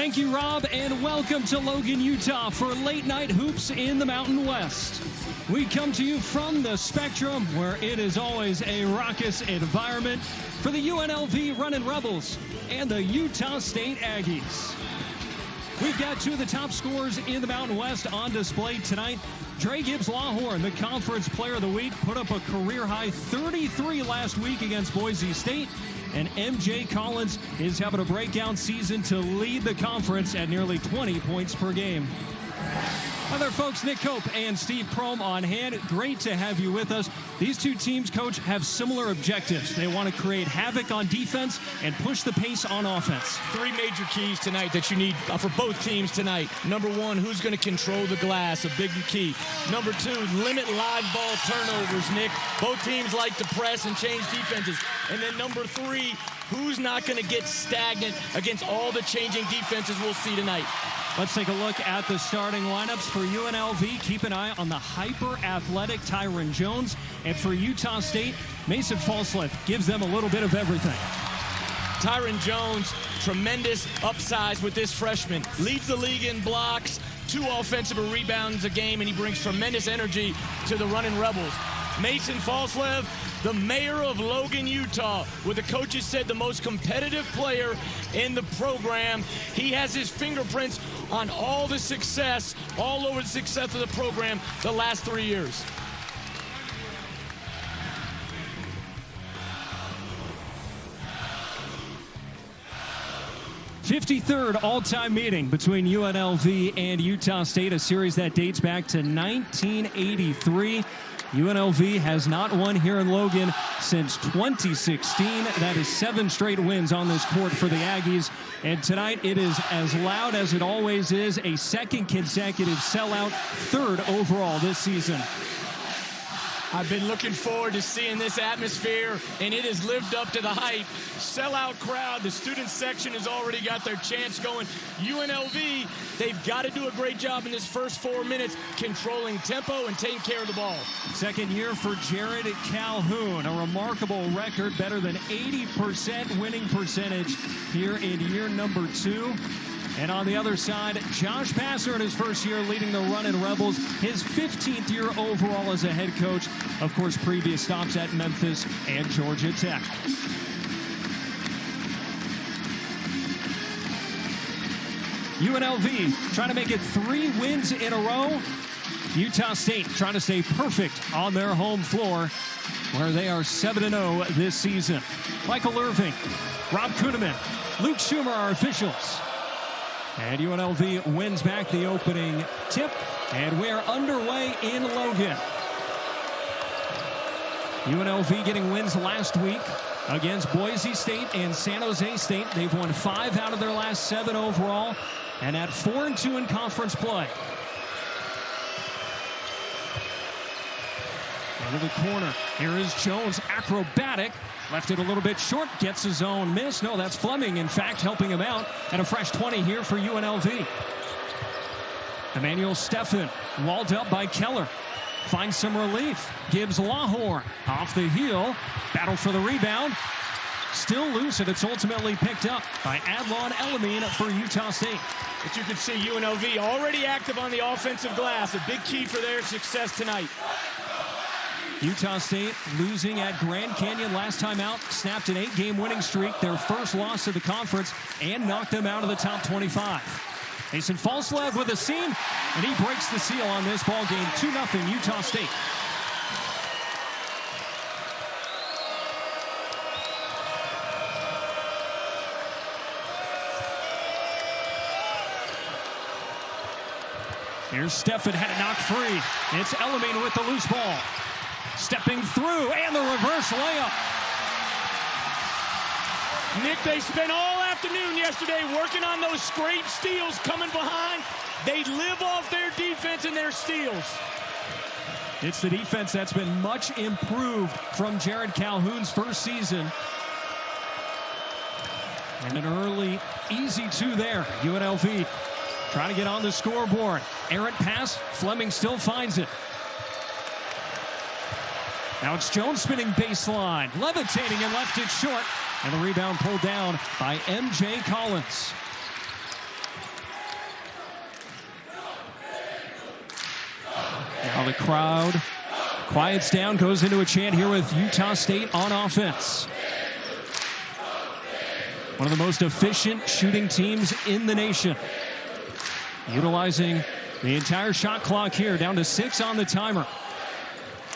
Thank you, Rob, and welcome to Logan, Utah for Late Night Hoops in the Mountain West. We come to you from the Spectrum, where it is always a raucous environment for the UNLV Runnin' Rebels and the Utah State Aggies. We've got two of the top scorers in the Mountain West on display tonight. Dre Gibbs-Lawhorn, the Conference Player of the Week, put up a career-high 33 last week against Boise State. And MJ Collins is having a breakout season to lead the conference at nearly 20 points per game. Hi there, folks. Nick Cope and Steve Prohm on hand. Great to have you with us. These two teams, Coach, have similar objectives. They want to create havoc on defense and push the pace on offense. Three major keys tonight that you need for both teams tonight. Number one, who's going to control the glass? A big key. Number two, limit live ball turnovers, Nick. Both teams like to press and change defenses. And then number three, who's not going to get stagnant against all the changing defenses we'll see tonight? Let's take a look at the starting lineups for UNLV. Keep an eye on the hyper-athletic Tyron Jones. And for Utah State, Mason Falslev gives them a little bit of everything. Tyron Jones, tremendous upsize with this freshman. Leads the league in blocks, 2 offensive rebounds a game, and he brings tremendous energy to the Runnin' Rebels. Mason Falslev, the mayor of Logan, Utah, with the coaches said the most competitive player in the program. He has his fingerprints on all the success, all over the success of the program the last 3 years. '53rd all-time meeting between UNLV and Utah State, a series that dates back to 1983. UNLV has not won here in Logan since 2016. That is 7 straight wins on this court for the Aggies. And tonight it is as loud as it always is, a second consecutive sellout, 3rd overall this season. I've been looking forward to seeing this atmosphere, and it has lived up to the hype. Sellout crowd. The student section has already got their chants going. UNLV, they've got to do a great job in this first 4 minutes controlling tempo and taking care of the ball. Second year for Jared Calhoun, a remarkable record, better than 80% winning percentage here in year number 2. And on the other side, Josh Passer in his first year leading the Runnin' Rebels, his 15th year overall as a head coach. Of course, previous stops at Memphis and Georgia Tech. UNLV trying to make it 3 wins in a row. Utah State trying to stay perfect on their home floor, where they are 7-0 this season. Michael Irving, Rob Kuhneman, Luke Schumer are officials. And UNLV wins back the opening tip, and we're underway in Logan. UNLV getting wins last week against Boise State and San Jose State. They've won 5 out of their last 7 overall, and at 4-2 in conference play. Into the corner. Here is Jones, acrobatic. Left it a little bit short, gets his own miss. No, that's Fleming, in fact, helping him out. And a fresh 20 here for UNLV. Emmanuel Steffen, walled up by Keller. Finds some relief. Gibbs-Lawhorn off the heel. Battle for the rebound. Still loose, and it's ultimately picked up by Adlon Elamine for Utah State. But you can see UNLV already active on the offensive glass. A big key for their success tonight. Utah State losing at Grand Canyon last time out, snapped an 8-game winning streak, their first loss of the conference, and knocked them out of the top 25. Mason Falslev with a seam, and he breaks the seal on this ball game. 2-0 Utah State. Here's Steffen, had it knocked free. It's Elamine with the loose ball. Stepping through, and the reverse layup. Nick, they spent all afternoon yesterday working on those scrape steals coming behind. They live off their defense and their steals. It's the defense that's been much improved from Jared Calhoun's first season. And an early, easy 2 there. UNLV trying to get on the scoreboard. Errant pass, Fleming still finds it. Now it's Jones spinning baseline, levitating and left it short. And the rebound pulled down by MJ Collins. While the crowd quiets down, goes into a chant here with Utah State on offense. One of the most efficient shooting teams in the nation. Utilizing the entire shot clock here, down to 6 on the timer.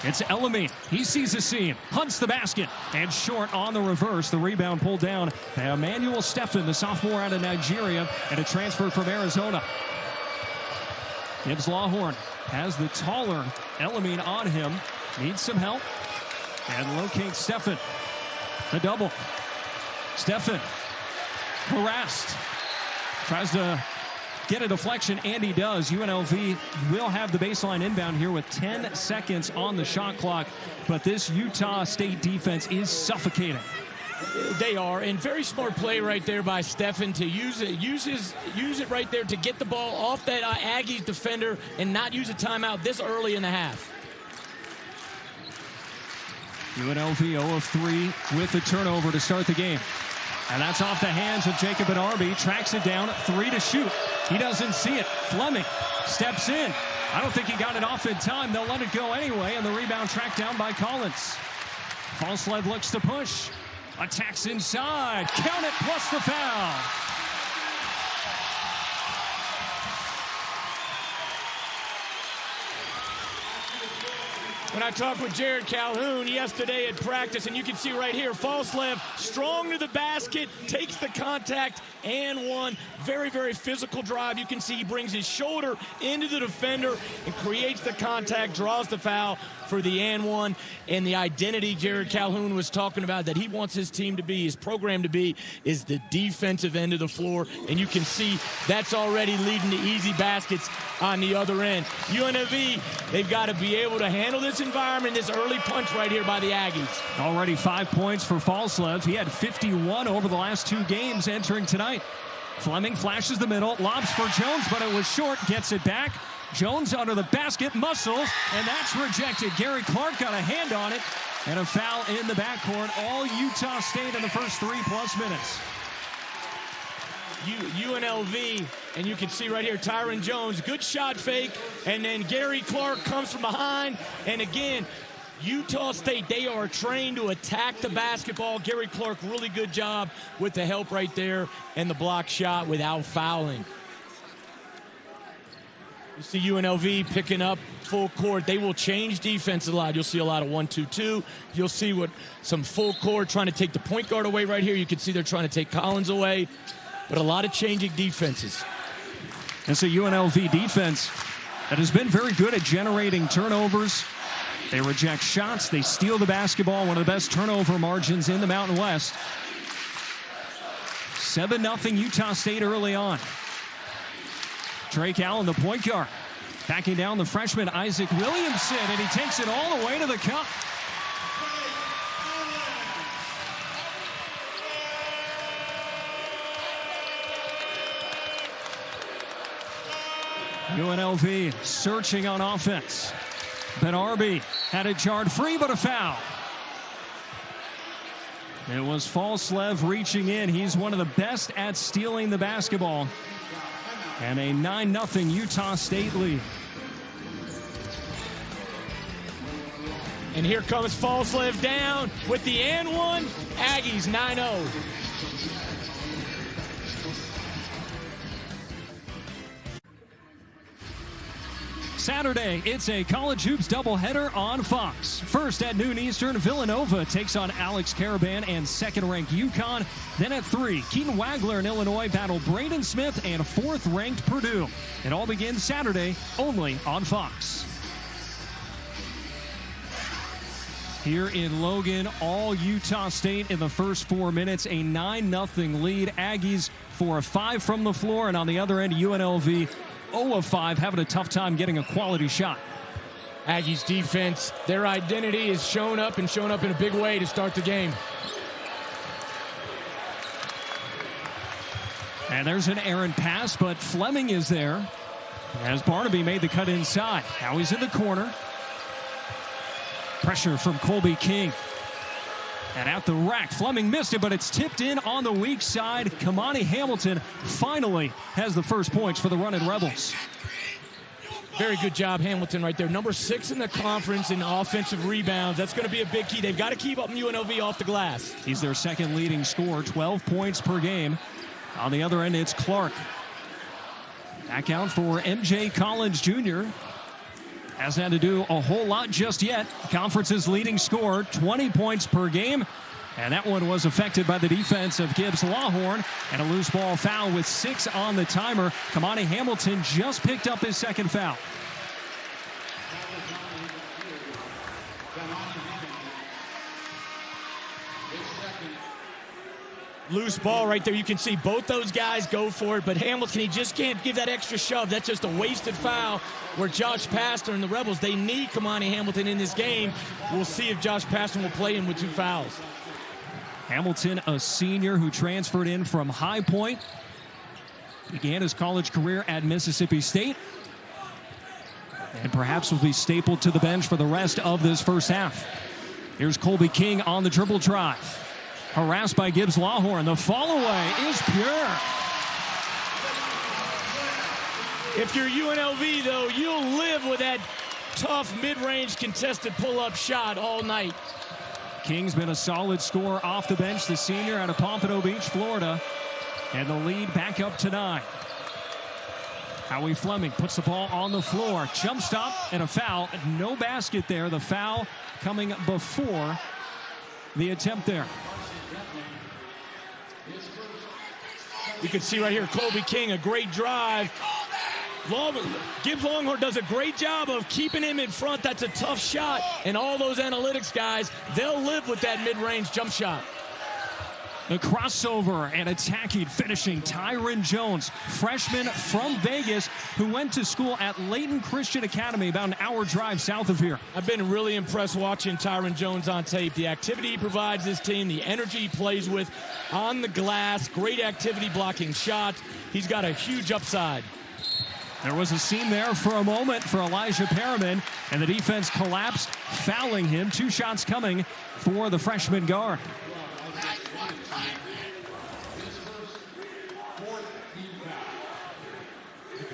It's Elamine. He sees a seam, hunts the basket, and short on the reverse. The rebound pulled down by Emmanuel Stephan, the sophomore out of Nigeria, and a transfer from Arizona. Gibbs Lawhorn has the taller Elamine on him. Needs some help. And locates Stephan. The double. Stephan harassed. Tries to get a deflection, and he does. UNLV will have the baseline inbound here with 10 seconds on the shot clock, but this Utah State defense is suffocating. They are, and very smart play right there by Stephan to use it right there to get the ball off that Aggies defender and not use a timeout this early in the half. UNLV 0 of 3 with a turnover to start the game. And that's off the hands of Jacob Benarbi. Tracks it down, 3 to shoot. He doesn't see it. Fleming steps in. I don't think he got it off in time. They'll let it go anyway, and the rebound tracked down by Collins. Falslev looks to push. Attacks inside. Count it, plus the foul. When I talked with Jared Calhoun yesterday at practice, and you can see right here, Falslev strong to the basket, takes the contact, and one. Very, very physical drive. You can see he brings his shoulder into the defender and creates the contact, draws the foul for the and one. And the identity Jared Calhoun was talking about that he wants his team to be, his program to be, is the defensive end of the floor. And you can see that's already leading to easy baskets on the other end. UNLV, they've got to be able to handle this environment, this early punch right here by the Aggies. Already 5 points for Falslev. He had 51 over the last 2 games entering tonight. Fleming flashes the middle, lobs for Jones, but it was short, gets it back. Jones under the basket, muscles, and that's rejected. Gary Clark got a hand on it, and a foul in the backcourt. All Utah State in the first 3+ minutes. UNLV, and you can see right here, Tyron Jones, good shot fake, and then Gary Clark comes from behind, and again, Utah State, they are trained to attack the basketball. Gary Clark, really good job with the help right there and the block shot without fouling. You see UNLV picking up full court. They will change defense a lot. You'll see a lot of 1-2-2. You'll see some full court trying to take the point guard away right here. You can see they're trying to take Collins away, but a lot of changing defenses. It's a UNLV defense that has been very good at generating turnovers. They reject shots. They steal the basketball. One of the best turnover margins in the Mountain West. 7-0 Utah State early on. Drake Allen, the point guard. Backing down the freshman Isaac Williamson, and he takes it all the way to the cup. UNLV searching on offense. Benarbi had it jarred free, but a foul. It was Falslev reaching in. He's one of the best at stealing the basketball. And a 9-0 Utah State lead. And here comes Falslev down with the and one. Aggies 9-0. Saturday, it's a college hoops doubleheader on Fox. First at noon Eastern, Villanova takes on Alex Caravan and second-ranked UConn. Then at 3, Keaton Wagler and Illinois battle Braden Smith and 4th-ranked Purdue. It all begins Saturday, only on Fox. Here in Logan, all Utah State in the first 4 minutes, a 9-0 lead. Aggies 4 of 5 from the floor, and on the other end, UNLV 0 of 5, having a tough time getting a quality shot. Aggies defense, their identity is shown up in a big way to start the game. And there's an errant pass, but Fleming is there as Barnaby made the cut inside. Now he's in the corner. Pressure from Colby King. And at the rack, Fleming missed it, but it's tipped in on the weak side. Kamani Hamilton finally has the first points for the Runnin' Rebels. Very good job, Hamilton, right there. Number 6 in the conference in offensive rebounds. That's going to be a big key. They've got to keep up UNLV off the glass. He's their second leading scorer, 12 points per game. On the other end, it's Clark. Back out for MJ Collins Jr. Hasn't had to do a whole lot just yet. Conference's leading scorer, 20 points per game. And that one was affected by the defense of Gibbs Lawhorn and a loose ball foul with 6 on the timer. Kamani Hamilton just picked up his second foul. Loose ball right there. You can see both those guys go for it, but Hamilton, he just can't give that extra shove. That's just a wasted foul where Josh Pastor and the Rebels, they need Kamani Hamilton in this game. We'll see if Josh Pastor will play him with 2 fouls. Hamilton, a senior who transferred in from High Point, began his college career at Mississippi State, and perhaps will be stapled to the bench for the rest of this first half. Here's Colby King on the dribble drive. Harassed by Gibbs Lawhorn. The follow-away is pure. If you're UNLV, though, you'll live with that tough mid-range contested pull-up shot all night. King's been a solid scorer off the bench, the senior out of Pompano Beach, Florida. And the lead back up to 9. Howie Fleming puts the ball on the floor. Jump stop and a foul. No basket there. The foul coming before the attempt there. You can see right here, Colby King, a great drive. Gibbs Longhorn does a great job of keeping him in front. That's a tough shot. And all those analytics guys, they'll live with that mid-range jump shot. The crossover and attacking, finishing Tyron Jones, freshman from Vegas who went to school at Layton Christian Academy, about an hour drive south of here. I've been really impressed watching Tyron Jones on tape. The activity he provides this team, the energy he plays with on the glass, great activity blocking shots. He's got a huge upside. There was a scene there for a moment for Elijah Perriman, and the defense collapsed, fouling him. 2 shots coming for the freshman guard.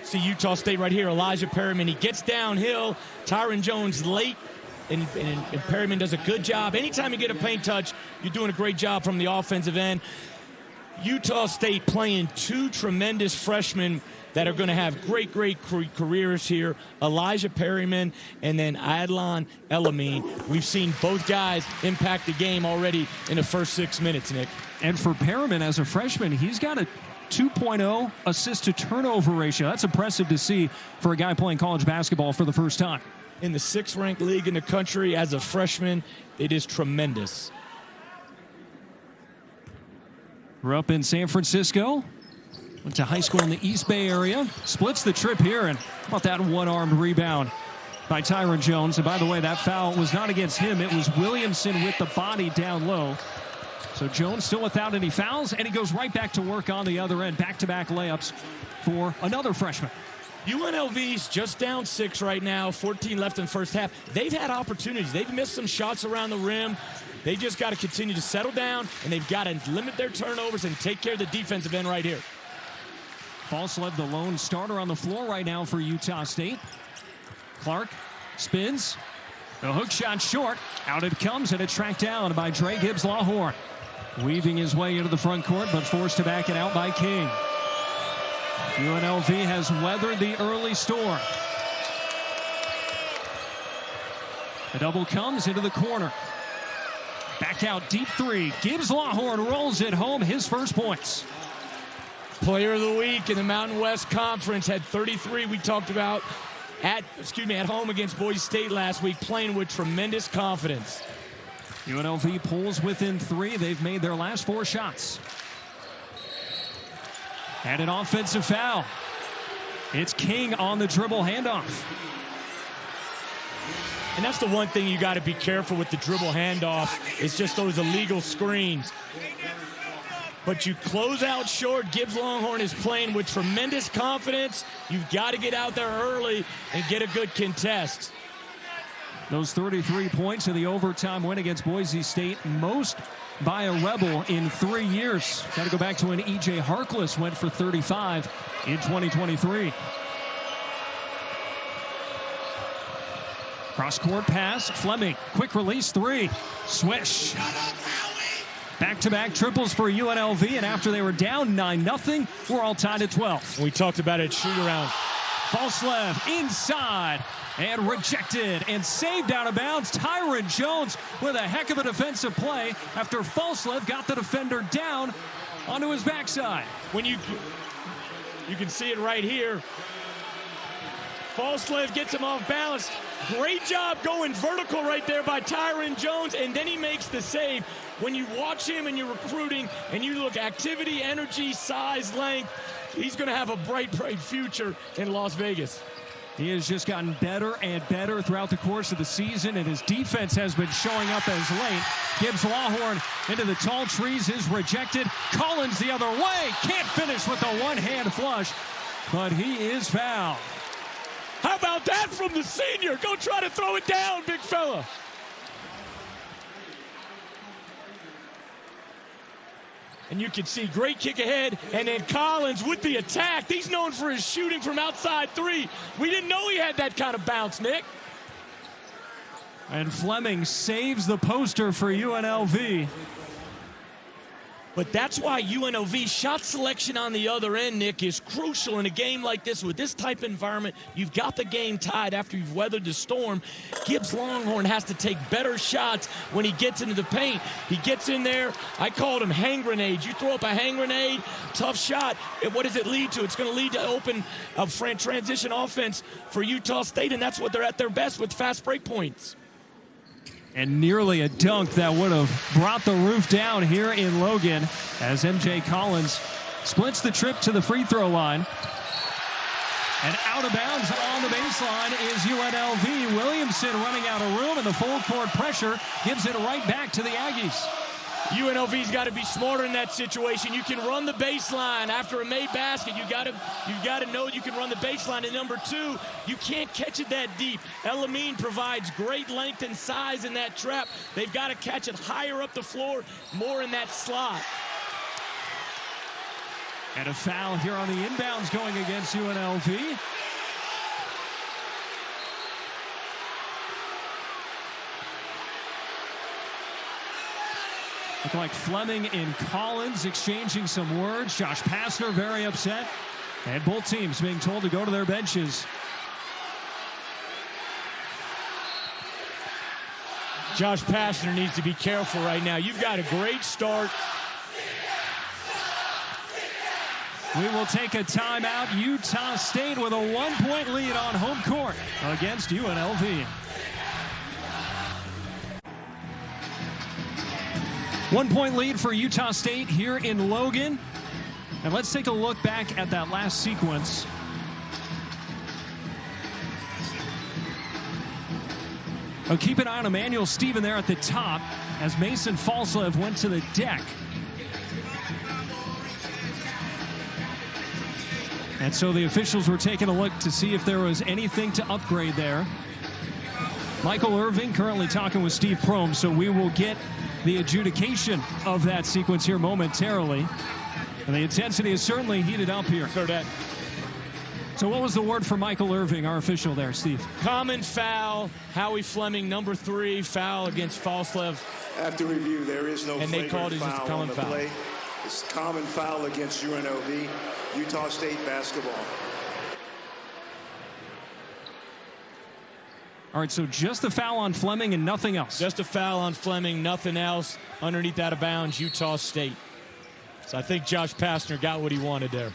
See Utah State right here, Elijah Perriman. He gets downhill. Tyron Jones late, and Perriman does a good job. Anytime you get a paint touch, you're doing a great job from the offensive end. Utah State playing 2 tremendous freshmen that are going to have great careers here. Elijah Perriman and then Adlon Elamine. We've seen both guys impact the game already in the first 6 minutes, Nick. And for Perriman as a freshman, he's got a 2.0 assist-to-turnover ratio. That's impressive to see for a guy playing college basketball for the first time. In the 6th-ranked league in the country as a freshman, it is tremendous. Grew up in San Francisco. Went to high school in the East Bay area. Splits the trip here, and how about that one-armed rebound by Tyron Jones? And by the way, that foul was not against him. It was Williamson with the body down low. So Jones still without any fouls, and he goes right back to work on the other end. Back-to-back layups for another freshman. UNLV's just down 6 right now, 14 left in the first half. They've had opportunities. They've missed some shots around the rim. They just got to continue to settle down, and they've got to limit their turnovers and take care of the defensive end right here. Falslev, the lone starter on the floor right now for Utah State. Clark spins. The hook shot short. Out it comes, and it's tracked down by Dre Gibbs Lawhorn. Weaving his way into the front court, but forced to back it out by King. UNLV has weathered the early storm. The double comes into the corner. Back out, deep 3. Gibbs Lawhorn rolls it home, his first points. Player of the week in the Mountain West Conference, had 33 we talked about at home against Boise State last week, playing with tremendous confidence. UNLV pulls within 3. They've made their last 4 shots. And an offensive foul. It's King on the dribble handoff. And that's the one thing you got to be careful with the dribble handoff. It's just those illegal screens. But you close out short. Gibbs Longhorn is playing with tremendous confidence. You've got to get out there early and get a good contest. Those 33 points in the overtime win against Boise State, most by a Rebel in 3 years. Got to go back to when E.J. Harkless went for 35 in 2023. Cross-court pass, Fleming, quick release three, swish. Back-to-back triples for UNLV, and after they were down 9-0, we're all tied at 12. We talked about it, shoot-around. Falslev inside and rejected and saved out of bounds. Tyron Jones with a heck of a defensive play after Falslev got the defender down onto his backside. When you can see it right here. Falslev gets him off balance. Great job going vertical right there by Tyron Jones, and then he makes the save. When you watch him and you're recruiting and you look activity, energy, size, length, he's going to have a bright, bright future in Las Vegas. He has just gotten better and better throughout the course of the season, and his defense has been showing up as late. Gibbs Lawhorn into the tall trees is rejected. Collins the other way. Can't finish with a one-hand flush, but he is fouled. How about that from the senior? Go try to throw it down, big fella. And you can see great kick ahead, and then Collins with the attack. He's known for his shooting from outside three. We didn't know he had that kind of bounce, Nick. And Fleming saves the poster for UNLV. But that's why UNLV shot selection on the other end, Nick, is crucial in a game like this. With this type of environment, you've got the game tied after you've weathered the storm. Gibbs Longhorn has to take better shots when he gets into the paint. He gets in there. I called him hand grenades. You throw up a hand grenade, tough shot. What does it lead to? It's going to lead to open transition offense for Utah State, and that's what they're at their best with fast break points. And nearly a dunk that would have brought the roof down here in Logan as MJ Collins splits the trip to the free throw line. And out of bounds on the baseline is UNLV. Williamson running out of room, and the full court pressure gives it right back to the Aggies. UNLV's got to be smarter in that situation. You can run the baseline after a made basket. You've got to know you can run the baseline. And number two, you can't catch it that deep. Elamine provides great length and size in that trap. They've got to catch it higher up the floor, more in that slot. And a foul here on the inbounds going against UNLV. Look like Fleming and Collins exchanging some words. Josh Pastner very upset. And both teams being told to go to their benches. Josh Pastner needs to be careful right now. You've got a great start. We will take a timeout. Utah State with a 1-point lead on home court against UNLV. 1-point lead for Utah State here in Logan. And let's take a look back at that last sequence. Oh, keep an eye on Emmanuel Stephen there at the top as Mason Falslev went to the deck. And so the officials were taking a look to see if there was anything to upgrade there. Michael Irving currently talking with Steve Prohm, so we will get the adjudication of that sequence here momentarily. And the intensity is certainly heated up here. So what was the word for Michael Irving, our official there, Steve? Common foul. Howie Fleming, number 3, foul against Falslev. After review, there is no flagrant foul on the play. It's common foul against UNLV, Utah State basketball. All right, so just a foul on Fleming and nothing else. Just a foul on Fleming, nothing else. Underneath out of bounds, Utah State. So I think Josh Pastner got what he wanted there.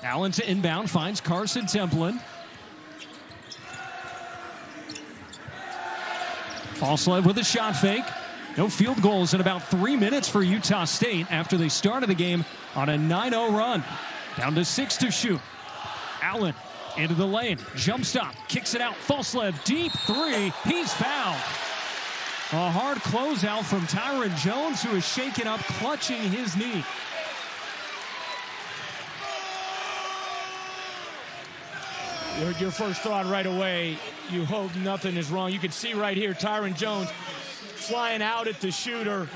Allen to inbound, finds Carson Templin. Falslev with a shot fake. No field goals in about 3 minutes for Utah State after they started the game on a 9-0 run. Down to 6 to shoot. Allen into the lane, jump stop, kicks it out. Falslev, deep 3, he's fouled. A hard closeout from Tyron Jones, who is shaken up, clutching his knee. Your first thought right away, you hope nothing is wrong. You can see right here, Tyron Jones flying out at the shooter,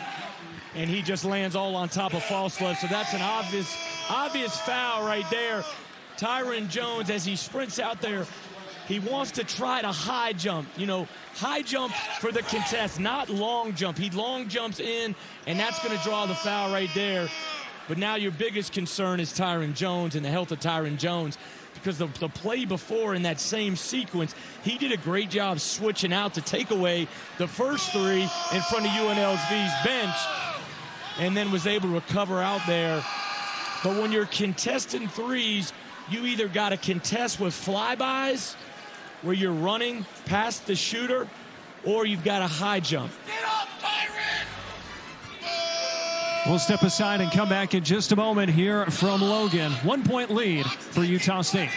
and he just lands all on top of Falslev. So that's an obvious foul right there. Tyron Jones, as he sprints out there, He wants to try to high jump, high jump for the contest, not long jump. He long jumps in, and that's going to draw the foul right there. But now your biggest concern is Tyron Jones and the health of Tyron Jones, because the play before in that same sequence, he did a great job switching out to take away the first three in front of UNLV's bench, and then was able to recover out there. But when you're contesting threes, you either got to contest with flybys, where you're running past the shooter, or you've got a high jump. Get up, Tyron! We'll step aside and come back in just a moment here from Logan. 1-point lead for Utah State.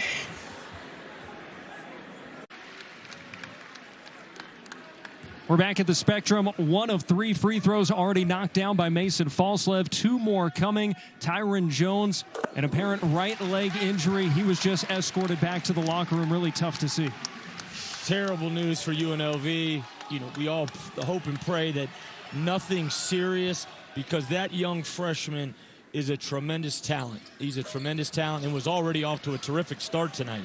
We're back at the Spectrum. 1 of 3 free throws already knocked down by Mason Falslev. 2 more coming. Tyron Jones, an apparent right leg injury. He was just escorted back to the locker room. Really tough to see. Terrible news for UNLV. We all hope and pray that nothing serious, because that young freshman is a tremendous talent. He's a tremendous talent and was already off to a terrific start tonight.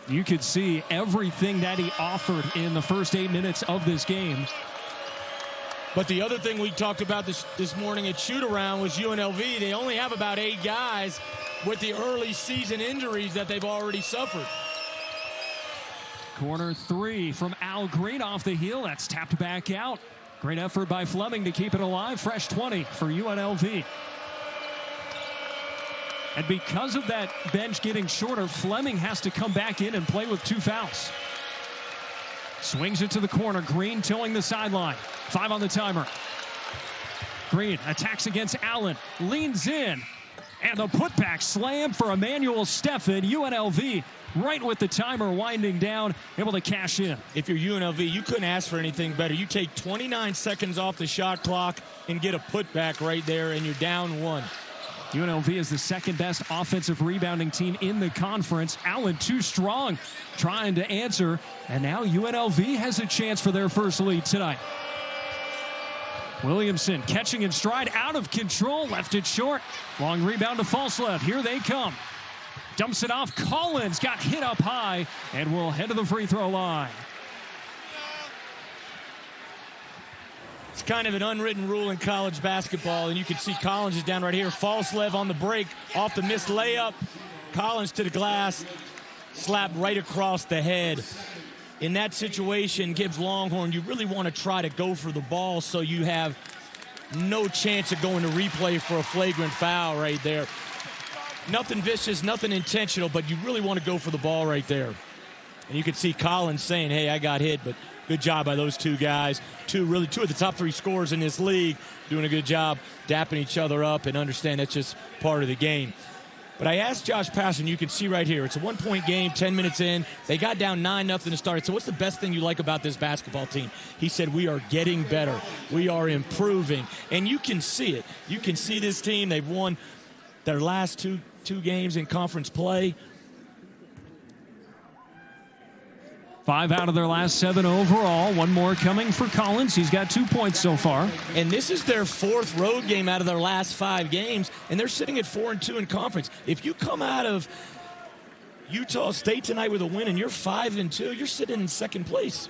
You could see everything that he offered in the first 8 minutes of this game. But the other thing we talked about this morning at shoot-around was UNLV. They only have about 8 guys with the early season injuries that they've already suffered. Corner 3 from Al Green off the heel. That's tapped back out. Great effort by Fleming to keep it alive. Fresh 20 for UNLV. And because of that bench getting shorter, Fleming has to come back in and play with 2 fouls. Swings it to the corner. Green tilling the sideline. 5 on the timer. Green attacks against Allen. Leans in. And the putback slam for Emmanuel Steffen. UNLV right with the timer winding down, able to cash in. If you're UNLV, you couldn't ask for anything better. You take 29 seconds off the shot clock and get a putback right there, and you're down 1. UNLV is the second best offensive rebounding team in the conference. Allen too strong, trying to answer, and now UNLV has a chance for their first lead tonight. Williamson catching in stride, out of control, left it short. Long rebound to Falslev. Here they come. Dumps it off. Collins got hit up high and will head to the free throw line. It's kind of an unwritten rule in college basketball, and you can see Collins is down right here. Falslev on the break, off the missed layup. Collins to the glass, slapped right across the head. In that situation, Gibbs Longhorn, you really want to try to go for the ball so you have no chance of going to replay for a flagrant foul right there. Nothing vicious, nothing intentional, but you really want to go for the ball right there. And you can see Collins saying, hey, I got hit, but good job by those 2 guys. Two of the top 3 scorers in this league doing a good job dapping each other up, and understand that's just part of the game. But I asked Josh Passon, you can see right here, it's a 1-point game, 10 minutes in. They got down 9-0 to start. So what's the best thing you like about this basketball team? He said, we are getting better. We are improving. And you can see it. You can see this team. They've won their last two games in conference play. 5 out of their last 7 overall. 1 more coming for Collins. He's got 2 points so far. And this is their 4th road game out of their last 5 games, and they're sitting at 4-2 in conference. If you come out of Utah State tonight with a win and you're 5-2, you're sitting in 2nd place.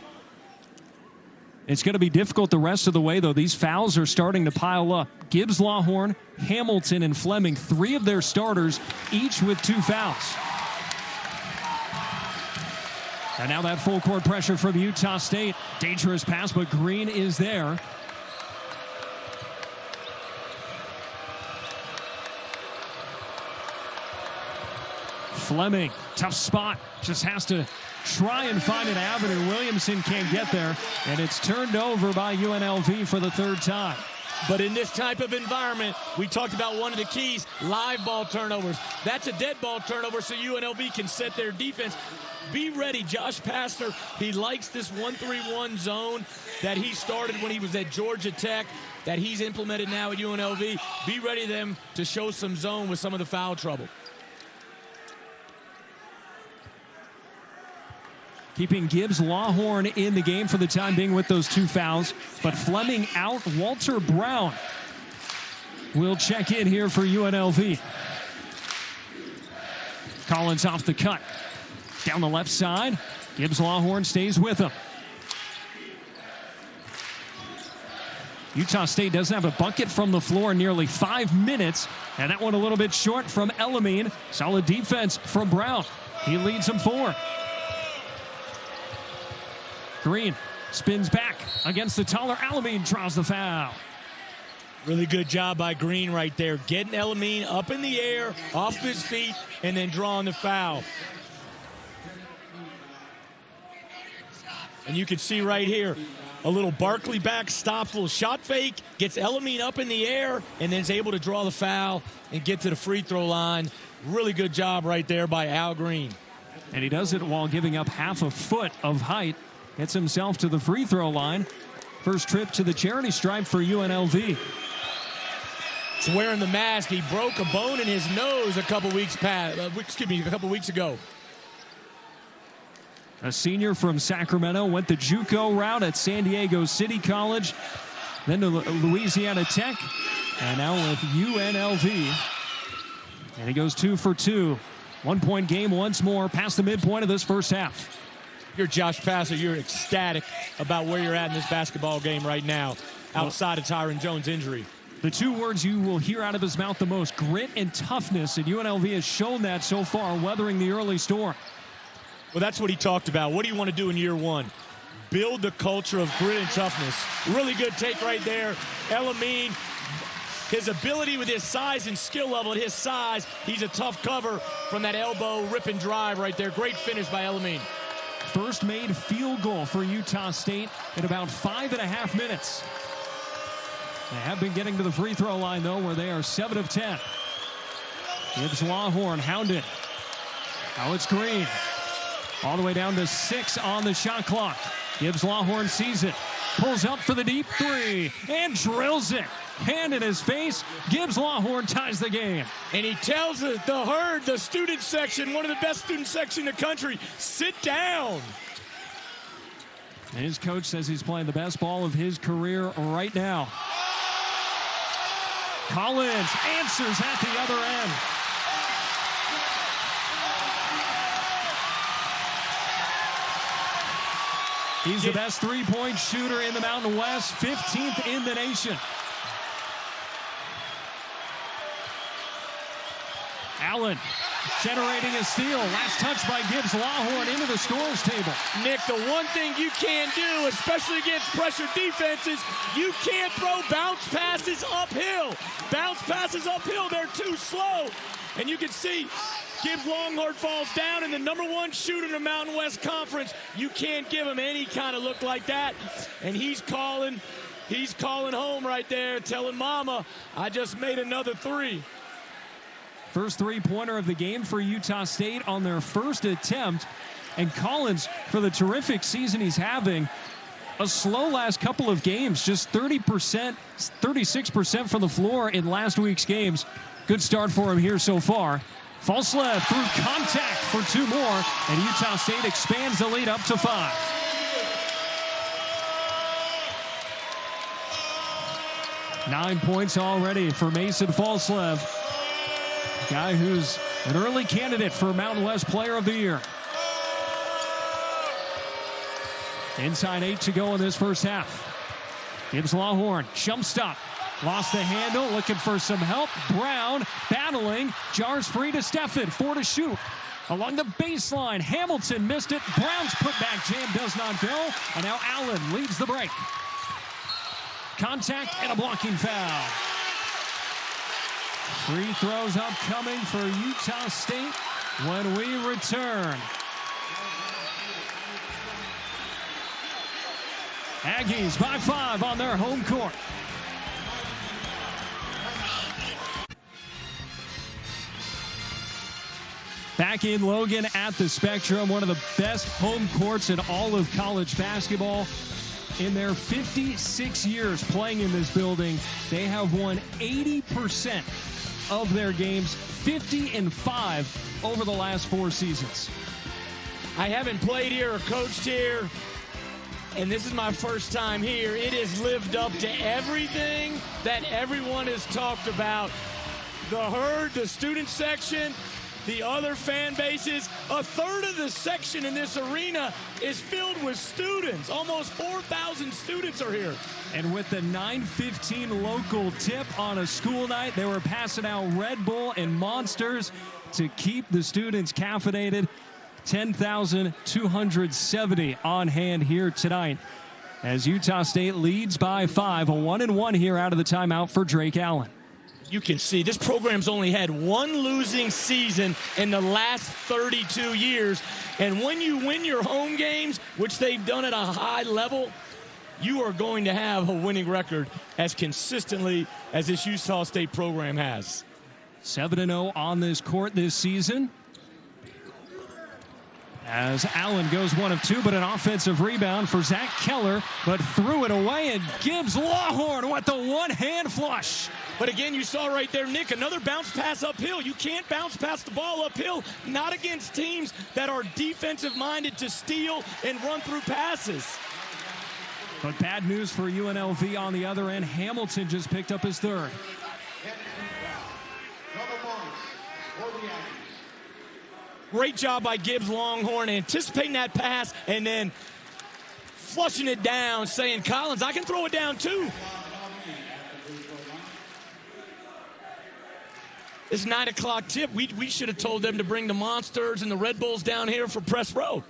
It's going to be difficult the rest of the way, though. These fouls are starting to pile up. Gibbs, Lawhorn, Hamilton, and Fleming, 3 of their starters, each with 2 fouls. And now that full court pressure from Utah State. Dangerous pass, but Green is there. Fleming, tough spot. Just has to try and find an avenue. Williamson can't get there, and it's turned over by UNLV for the 3rd time. But in this type of environment, we talked about one of the keys, live ball turnovers. That's a dead ball turnover, so UNLV can set their defense. Be ready. Josh Pastner, he likes this 1-3-1 zone that he started when he was at Georgia Tech, that he's implemented now at UNLV. Be ready them to show some zone with some of the foul trouble. Keeping Gibbs, Lawhorn in the game for the time being with those 2 fouls. But Fleming out. Walter Brown will check in here for UNLV. Collins off the cut. Down the left side, Gibbs Lawhorn stays with him. Utah State doesn't have a bucket from the floor in nearly 5 minutes, and that one a little bit short from Elamine. Solid defense from Brown. He leads them 4. Green spins back against the taller Elamine, draws the foul. Really good job by Green right there, getting Elamine up in the air, off his feet, and then drawing the foul. And you can see right here, a little Barkley back stops, a little shot fake, gets Elamine up in the air, and then is able to draw the foul and get to the free throw line. Really good job right there by Al Green. And he does it while giving up half a foot of height. Gets himself to the free throw line. First trip to the charity stripe for UNLV. He's wearing the mask. He broke a bone in his nose a couple weeks ago. A senior from Sacramento, went the JUCO route at San Diego City College, then to Louisiana Tech, and now with UNLV. And he goes 2 for 2. 1-point game once more, past the midpoint of this first half. You're Josh Passer. You're ecstatic about where you're at in this basketball game right now, outside of Tyron Jones' injury. The 2 words you will hear out of his mouth the most, grit and toughness, and UNLV has shown that so far, weathering the early storm. Well, that's what he talked about. What do you want to do in year 1? Build the culture of grit and toughness. Really good take right there. Elamine, his ability with his size and skill level at his size, he's a tough cover from that elbow rip and drive right there. Great finish by Elamine. First made field goal for Utah State in about 5.5 minutes. They have been getting to the free throw line, though, where they are 7 of 10. Gibbs Lawhorn hounded. Now it's Green. All the way down to 6 on the shot clock. Gibbs Lawhorn sees it. Pulls up for the deep 3 and drills it. Hand in his face. Gibbs Lawhorn ties the game. And he tells the herd, the student section, one of the best student sections in the country, sit down. And his coach says he's playing the best ball of his career right now. Collins answers at the other end. He's the best three-point shooter in the Mountain West, 15th in the nation. Allen generating a steal. Last touch by Gibbs Lawhorn into the scorer's table. Nick, the one thing you can't do, especially against pressure defenses, you can't throw bounce passes uphill. Bounce passes uphill, they're too slow. And you can see Gibbs Lawhorn falls down, and the #1 shooter in the Mountain West Conference, you can't give him any kind of look like that. And he's calling home right there, telling Mama, I just made another 3. First three-pointer of the game for Utah State on their first attempt. And Collins, for the terrific season he's having, a slow last couple of games, just 30%, 36% from the floor in last week's games. Good start for him here so far. Falslev through contact for 2 more, and Utah State expands the lead up to 5. Nine points already for Mason Falslev, guy who's an early candidate for Mountain West Player of the Year. Inside 8 to go in this first half. Gibbs Lawhorn, jump stop. Lost the handle, looking for some help. Brown battling, jars free to Steffen, 4 to shoot. Along the baseline, Hamilton missed it. Brown's putback jam does not go. And now Allen leads the break. Contact and a blocking foul. Free throws upcoming for Utah State when we return. Aggies by 5 on their home court. Back in Logan at the Spectrum, one of the best home courts in all of college basketball. In their 56 years playing in this building, they have won 80% of their games, 50-5 over the last 4 seasons. I haven't played here or coached here, and this is my first time here. It has lived up to everything that everyone has talked about. The herd, the student section, the other fan bases. A third of the section in this arena is filled with students. Almost 4,000 students are here. And with the 9:15 local tip on a school night, they were passing out Red Bull and Monsters to keep the students caffeinated. 10,270 on hand here tonight as Utah State leads by 5. A 1-1 here out of the timeout for Drake Allen. You can see this program's only had one losing season in the last 32 years. And when you win your home games, which they've done at a high level, you are going to have a winning record as consistently as this Utah State program has. 7-0 on this court this season. As Allen goes 1 of 2, but an offensive rebound for Zach Keller, but threw it away, and Gibbs Lawhorn with the one-hand flush. But again, you saw right there, Nick, another bounce pass uphill. You can't bounce past the ball uphill, not against teams that are defensive-minded to steal and run through passes. But bad news for UNLV on the other end. Hamilton just picked up his third. Great job by Gibbs Longhorn anticipating that pass and then flushing it down, saying, Collins, I can throw it down too. This 9 o'clock tip, we should have told them to bring the Monsters and the Red Bulls down here for press row.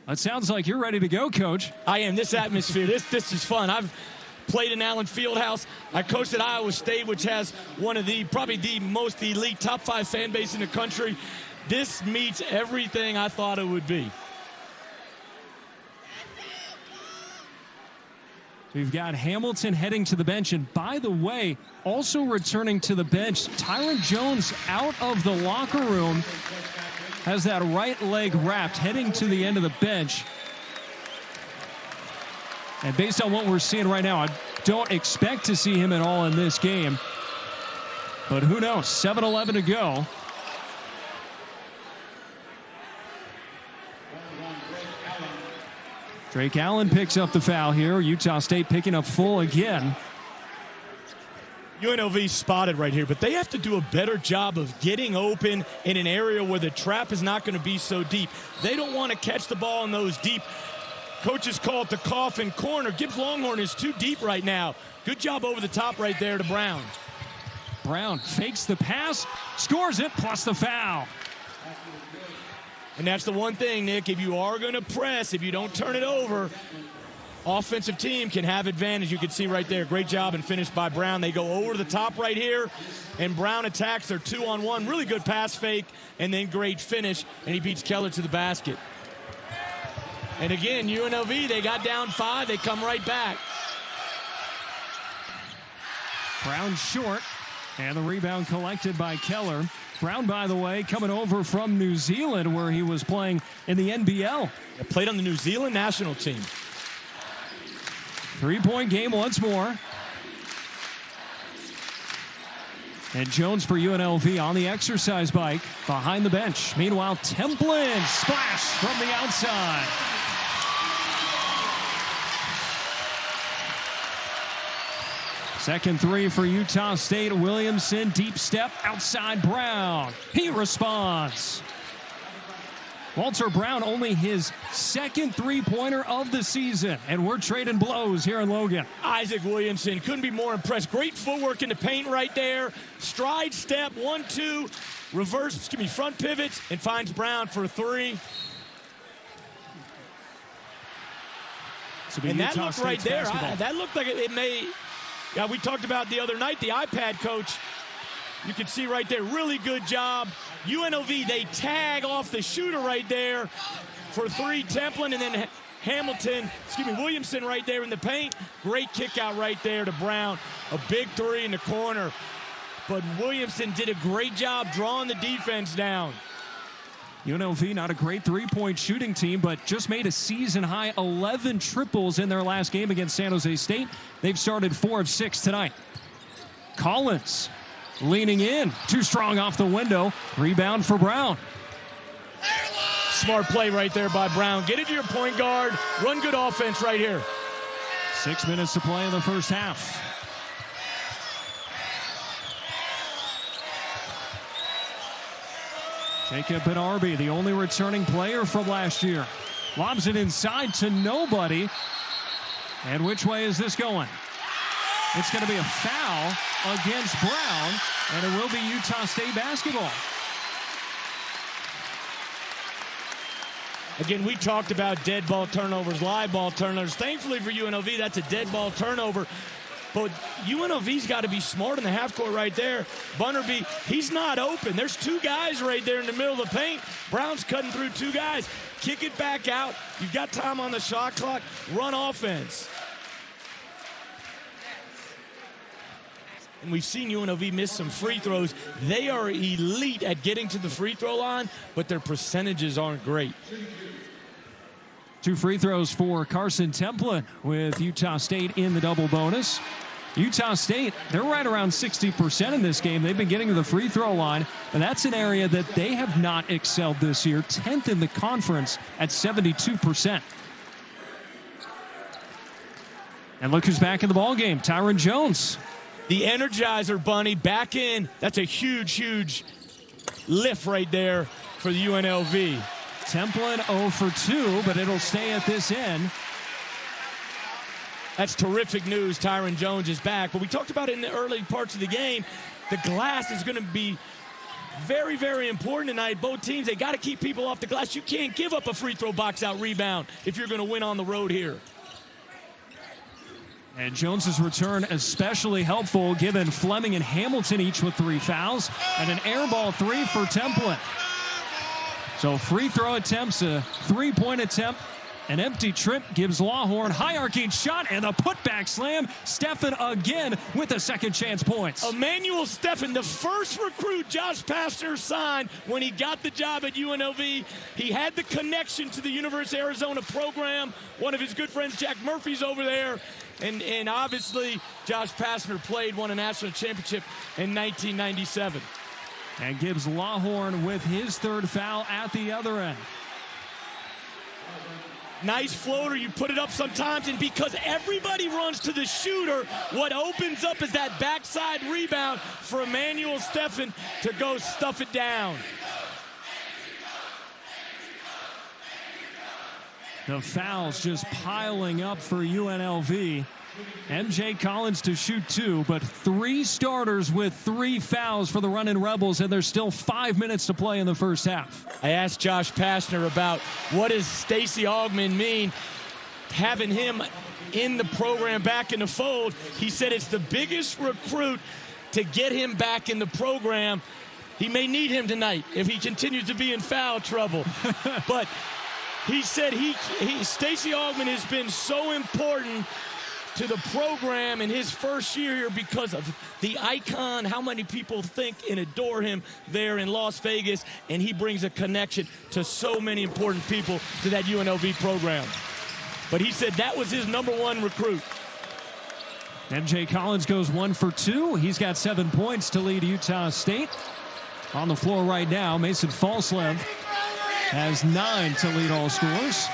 It sounds like you're ready to go, Coach. I am. This atmosphere, this is fun. I've played in Allen Fieldhouse. I coached at Iowa State, which has one of probably the most elite top 5 fan base in the country. This meets everything I thought it would be. We've got Hamilton heading to the bench. And by the way, also returning to the bench, Tyron Jones out of the locker room. Has that right leg wrapped, heading to the end of the bench. And based on what we're seeing right now, I don't expect to see him at all in this game. But who knows? 7:11 to go. Drake Allen picks up the foul here. Utah State picking up full again. UNLV spotted right here, but they have to do a better job of getting open in an area where the trap is not going to be so deep. They don't want to catch the ball in those deep. Coaches call it the coffin corner. Gibbs Longhorn is too deep right now. Good job over the top right there to Brown. Brown fakes the pass, scores it, plus the foul. And that's the one thing, Nick, if you are going to press, if you don't turn it over, offensive team can have advantage. You can see right there, great job and finish by Brown. They go over the top right here, and Brown attacks their 2-on-1. Really good pass fake, and then great finish, and he beats Keller to the basket. And again, UNLV, they got down 5. They come right back. Brown short, and the rebound collected by Keller. Brown, by the way, coming over from New Zealand, where he was playing in the NBL. He played on the New Zealand national team. 3-point game once more. And Jones for UNLV on the exercise bike behind the bench. Meanwhile, Templin splash from the outside. Second three for Utah State. Williamson, deep step outside Brown. He responds. Walter Brown, only his second three-pointer of the season. And we're trading blows here in Logan. Isaac Williamson couldn't be more impressed. Great footwork in the paint right there. Stride step, 1-2, front pivots, and finds Brown for 3. And that looked right there. That looked like it may... Yeah, we talked about the other night, the iPad coach. You can see right there, really good job. UNLV, they tag off the shooter right there for 3, Templin, and then Williamson right there in the paint. Great kick out right there to Brown. A big 3 in the corner. But Williamson did a great job drawing the defense down. UNLV, not a great three-point shooting team, but just made a season-high 11 triples in their last game against San Jose State. They've started 4 of 6 tonight. Collins leaning in. Too strong off the window. Rebound for Brown. Smart play right there by Brown. Get it to your point guard. Run good offense right here. 6 minutes to play in the first half. Jacob Benarbi, the only returning player from last year. Lobs it inside to nobody. And which way is this going? It's going to be a foul against Brown, and it will be Utah State basketball. Again, we talked about dead ball turnovers, live ball turnovers. Thankfully for UNLV, that's a dead ball turnover. But UNLV's got to be smart in the half court right there. Bunnerby, he's not open. There's two guys right there in the middle of the paint. Brown's cutting through two guys. Kick it back out. You've got time on the shot clock. Run offense. And we've seen UNLV miss some free throws. They are elite at getting to the free throw line, but their percentages aren't great. 2 free throws for Carson Templin with Utah State in the double bonus. Utah State, they're right around 60% in this game. They've been getting to the free throw line, and that's an area that they have not excelled this year. 10th in the conference at 72%. And look who's back in the ballgame, Tyron Jones. The Energizer Bunny back in. That's a huge, huge lift right there for the UNLV. Templin 0 for 2, but it'll stay at this end. That's terrific news. Tyron Jones is back. But we talked about it in the early parts of the game. The glass is going to be very, very important tonight. Both teams, they got to keep people off the glass. You can't give up a free throw box out rebound if you're going to win on the road here. And Jones's return especially helpful, given Fleming and Hamilton each with 3 fouls, and an air ball 3 for Templin. So free throw attempts, a 3-point attempt, an empty trip gives Lawhorn high arcing shot and a putback slam. Steffen again with the second chance points. Emmanuel Steffen, the first recruit Josh Pastner signed when he got the job at UNLV. He had the connection to the University of Arizona program. One of his good friends, Jack Murphy's over there. And obviously, Josh Pastner won a national championship in 1997. And gives Lawhorn with his 3rd foul at the other end. Nice floater. You put it up sometimes, and because everybody runs to the shooter, what opens up is that backside rebound for Emmanuel Steffen to go stuff it down. The fouls just piling up for UNLV. MJ Collins to shoot 2, but 3 starters with 3 fouls for the Runnin' Rebels, and there's still 5 minutes to play in the first half. I asked Josh Pastner about what does Stacey Augmon mean, having him in the program back in the fold. He said it's the biggest recruit to get him back in the program. He may need him tonight if he continues to be in foul trouble. But he said Stacey Augmon has been so important to the program in his first year here because of the icon, how many people think and adore him there in Las Vegas, and he brings a connection to so many important people to that UNLV program. But he said that was his #1 recruit. MJ Collins goes 1 for 2. He's got 7 points to lead Utah State. On the floor right now, Mason Falslev has 9 to lead all scorers.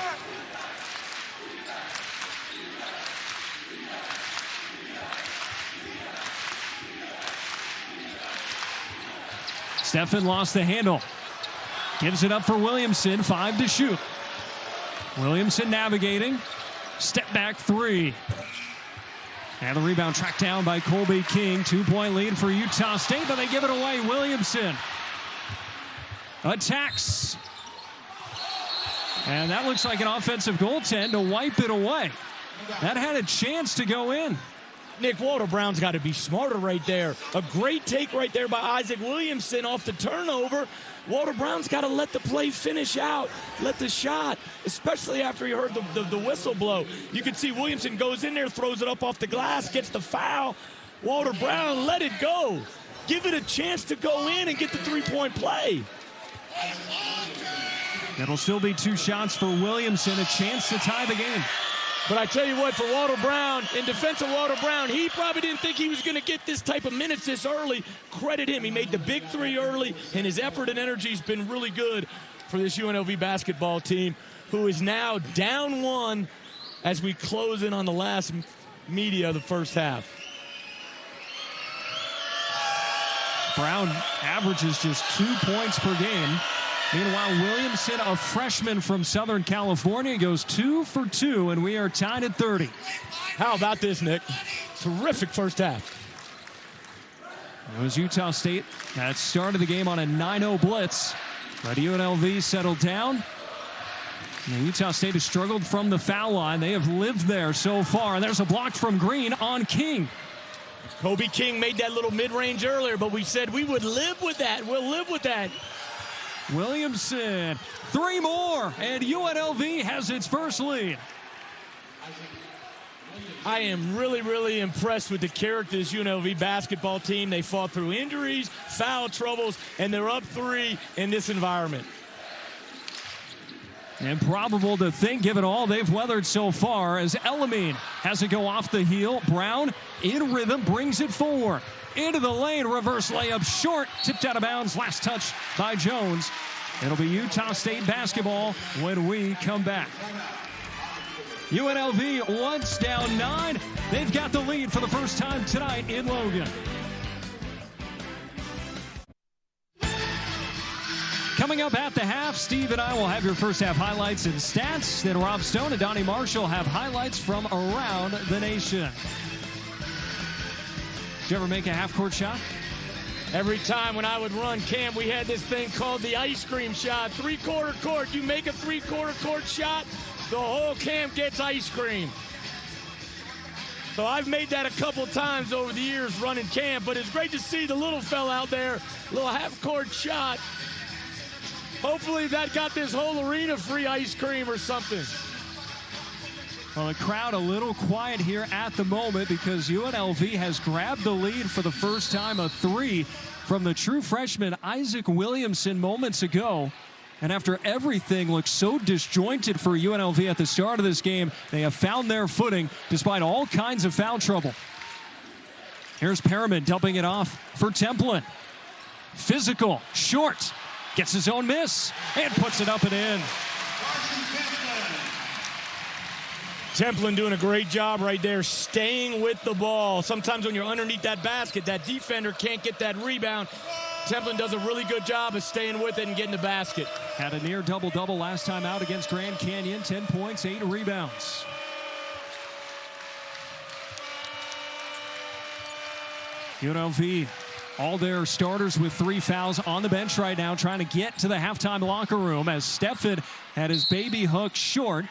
Steffen lost the handle. Gives it up for Williamson. 5 to shoot. Williamson navigating. Step back 3. And the rebound tracked down by Colby King. 2-point lead for Utah State, but they give it away. Williamson attacks. And that looks like an offensive goaltend to wipe it away. That had a chance to go in. Nick, Walter Brown's got to be smarter right there. A great take right there by Isaac Williamson off the turnover. Walter Brown's got to let the play finish out, let the shot, especially after he heard the whistle blow. You can see Williamson goes in there, throws it up off the glass, gets the foul. Walter Brown, let it go. Give it a chance to go in and get the 3-point play. It'll still be 2 shots for Williamson, a chance to tie the game. But I tell you what, for Walter Brown, in defense of Walter Brown, he probably didn't think he was going to get this type of minutes this early. Credit him. He made the big 3 early, and his effort and energy has been really good for this UNLV basketball team, who is now down 1 as we close in on the last media of the first half. Brown averages just 2 points per game. Meanwhile, Williamson, a freshman from Southern California, goes 2 for 2, and we are tied at 30. How about this, Nick? Terrific first half. It was Utah State that started the game on a 9-0 blitz, but UNLV settled down. And Utah State has struggled from the foul line. They have lived there so far, and there's a block from Green on King. Kobe King made that little mid-range earlier, but we said we would live with that. We'll live with that. Williamson, 3 more, and UNLV has its first lead. I am really, really impressed with the character of this UNLV basketball team. They fought through injuries, foul troubles, and they're up 3 in this environment. Improbable to think, given all they've weathered so far, as Elamine has to go off the heel. Brown in rhythm, brings it forward. Into the lane, reverse layup short, tipped out of bounds, last touch by Jones. It'll be Utah State basketball when we come back. UNLV once down 9. They've got the lead for the first time tonight in Logan. Coming up at the half, Steve and I will have your first half highlights and stats. Then Rob Stone and Donnie Marshall have highlights from around the nation. Did you ever make a half-court shot? Every time when I would run camp, we had this thing called the ice cream shot. 3/4 court. You make a 3/4 court shot, the whole camp gets ice cream. So I've made that a couple times over the years running camp, but it's great to see the little fella out there, little half-court shot. Hopefully that got this whole arena free ice cream or something. Well, the crowd a little quiet here at the moment because UNLV has grabbed the lead for the first time, a 3 from the true freshman Isaac Williamson moments ago. And after everything looked so disjointed for UNLV at the start of this game, they have found their footing despite all kinds of foul trouble. Here's Perriman dumping it off for Templin. Physical, short, gets his own miss, and puts it up and in. Templin doing a great job right there, staying with the ball. Sometimes when you're underneath that basket, that defender can't get that rebound. Templin does a really good job of staying with it and getting the basket. Had a near double-double last time out against Grand Canyon. 10 points, 8 rebounds. UNLV, all their starters with 3 fouls on the bench right now, trying to get to the halftime locker room as Steffen had his baby hook short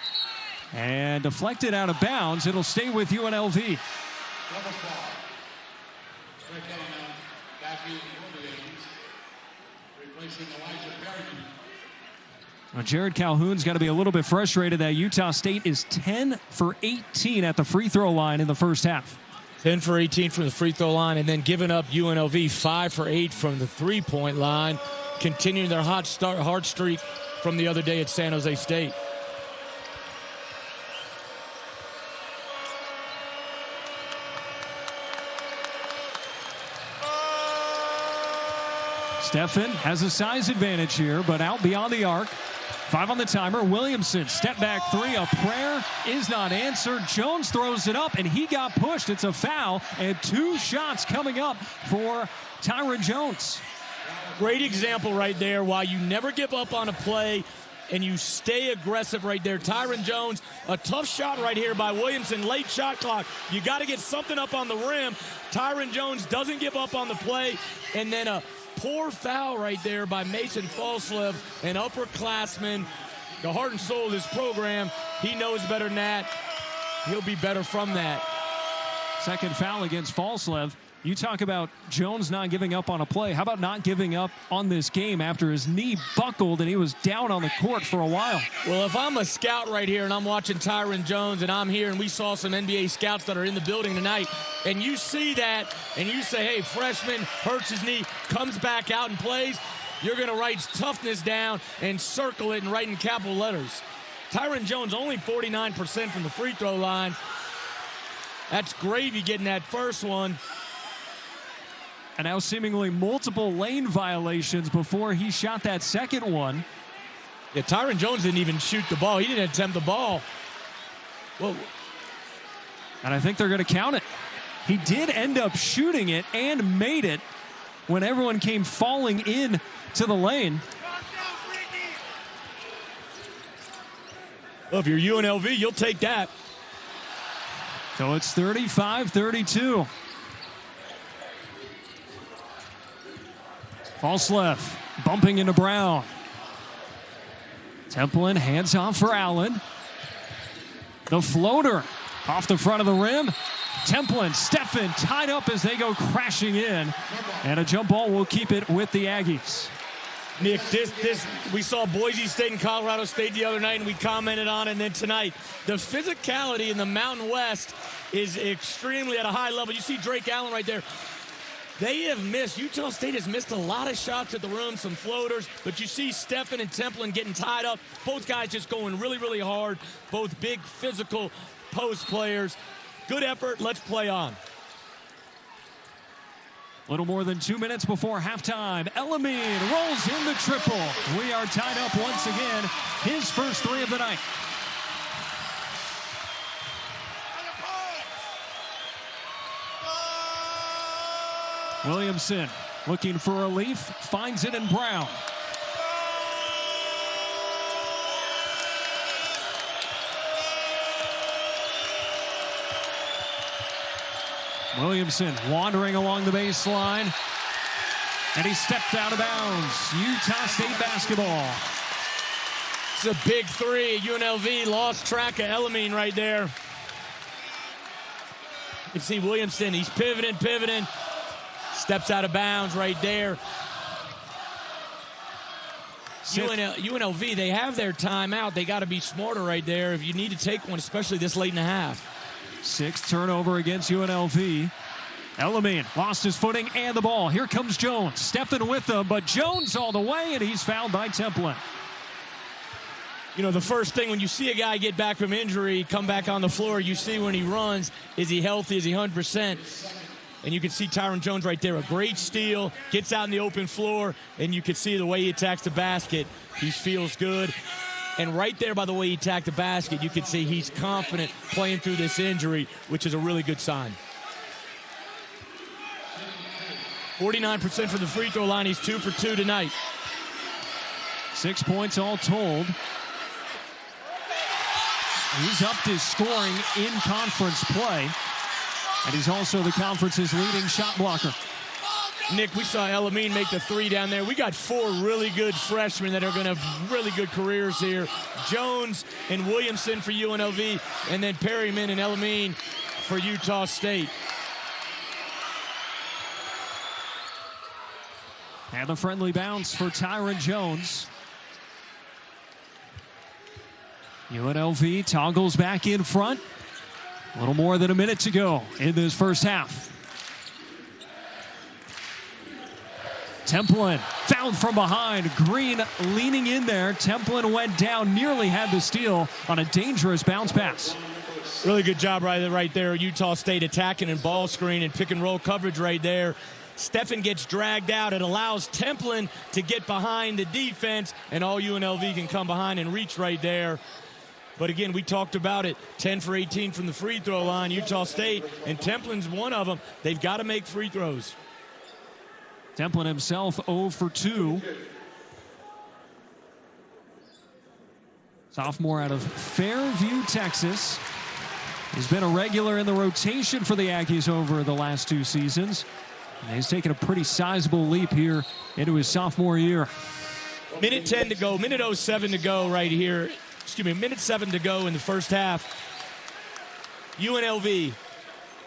and deflected out of bounds. It'll stay with UNLV. Well, Jared Calhoun's got to be a little bit frustrated that Utah State is 10 for 18 at the free throw line in the first half. 10 for 18 from the free throw line, and then giving up UNLV 5 for 8 from the three-point line, continuing their hot streak from the other day at San Jose State. Steffen has a size advantage here, but out beyond the arc. 5 on the timer. Williamson, step back 3. A prayer is not answered. Jones throws it up, and he got pushed. It's a foul, and 2 shots coming up for Tyron Jones. Great example right there why you never give up on a play and you stay aggressive right there. Tyron Jones, a tough shot right here by Williamson. Late shot clock. You got to get something up on the rim. Tyron Jones doesn't give up on the play, and then a poor foul right there by Mason Falslev, an upperclassman, the heart and soul of this program. He knows better than that. He'll be better from that. Second foul against Falslev. You talk about Jones not giving up on a play. How about not giving up on this game after his knee buckled and he was down on the court for a while? Well, if I'm a scout right here and I'm watching Tyron Jones and I'm here and we saw some NBA scouts that are in the building tonight, and you see that and you say, hey, freshman hurts his knee, comes back out and plays, you're going to write toughness down and circle it and write in capital letters. Tyron Jones only 49% from the free throw line. That's gravy getting that first one. And now seemingly multiple lane violations before he shot that second one. Yeah, Tyron Jones didn't even shoot the ball. He didn't attempt the ball. Whoa. And I think they're going to count it. He did end up shooting it and made it when everyone came falling in to the lane. Well, if you're UNLV, you'll take that. So it's 35-32. False left, bumping into Brown. Templin hands off for Allen. The floater off the front of the rim. Templin, Steffen tied up as they go crashing in. And a jump ball will keep it with the Aggies. Nick, we saw Boise State and Colorado State the other night, and we commented on it. And then tonight, the physicality in the Mountain West is extremely at a high level. You see Drake Allen right there. They have missed. Utah State has missed a lot of shots at the rim, some floaters. But you see Steffen and Templin getting tied up. Both guys just going really, really hard. Both big physical post players. Good effort. Let's play on. Little more than 2 minutes before halftime. Elamine rolls in the triple. We are tied up once again. His first three of the night. Williamson looking for relief. Finds it in Brown. Williamson wandering along the baseline. And he stepped out of bounds. Utah State basketball. It's a big three. UNLV lost track of Elamine right there. You can see Williamson. He's pivoting. Steps out of bounds right there. UNLV, they have their timeout. They got to be smarter right there if you need to take one, especially this late in the half. Sixth turnover against UNLV. Elamine lost his footing and the ball. Here comes Jones. Steffen with them, but Jones all the way, and he's fouled by Templin. You know, the first thing when you see a guy get back from injury, come back on the floor, you see when he runs, is he healthy, is he 100%? And you can see Tyron Jones right there, a great steal, gets out in the open floor, and you can see the way he attacks the basket. He feels good. And right there, by the way he attacked the basket, you can see he's confident playing through this injury, which is a really good sign. 49% from the free throw line. He's 2 for 2 tonight. 6 points all told. He's upped his scoring in conference play. And he's also the conference's leading shot blocker. Nick, we saw Elamine make the three down there. We got 4 really good freshmen that are going to have really good careers here. Jones and Williamson for UNLV, and then Perryman and Elamine for Utah State. And the friendly bounce for Tyron Jones. UNLV toggles back in front. A little more than a minute to go in this first half. Templin fouled from behind. Green leaning in there. Templin went down, nearly had the steal on a dangerous bounce pass. Really good job right there. Utah State attacking and ball screen and pick and roll coverage right there. Steffen gets dragged out. It allows Templin to get behind the defense, and all UNLV can come behind and reach right there. But again, we talked about it. 10 for 18 from the free throw line, Utah State, and Templin's one of them. They've got to make free throws. Templin himself 0 for 2. Sophomore out of Fairview, Texas. He's been a regular in the rotation for the Aggies over the last 2 seasons. And he's taken a pretty sizable leap here into his sophomore year. Minute 10 to go, minute 07 to go right here. Minute 7 to go in the first half. UNLV,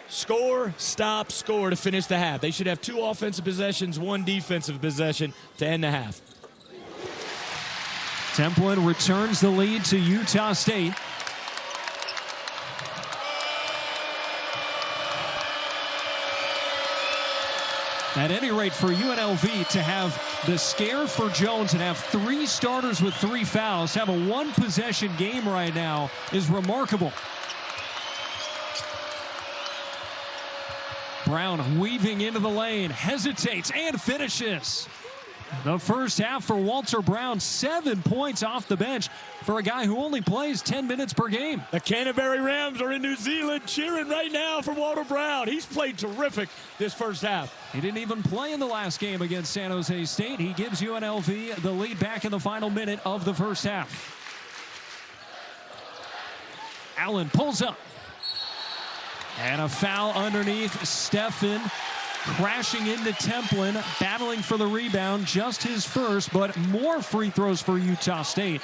score, stop, score to finish the half. They should have 2 offensive possessions, 1 defensive possession to end the half. Templin returns the lead to Utah State. At any rate, for UNLV to have the scare for Jones and have 3 starters with 3 fouls, to have a 1-possession game right now is remarkable. Brown weaving into the lane, hesitates and finishes. The first half for Walter Brown, 7 points off the bench for a guy who only plays 10 minutes per game. The Canterbury Rams are in New Zealand cheering right now for Walter Brown. He's played terrific this first half. He didn't even play in the last game against San Jose State. He gives UNLV the lead back in the final minute of the first half. Allen pulls up. And a foul underneath. Stephen crashing into Templin, battling for the rebound. Just his first, but more free throws for Utah State.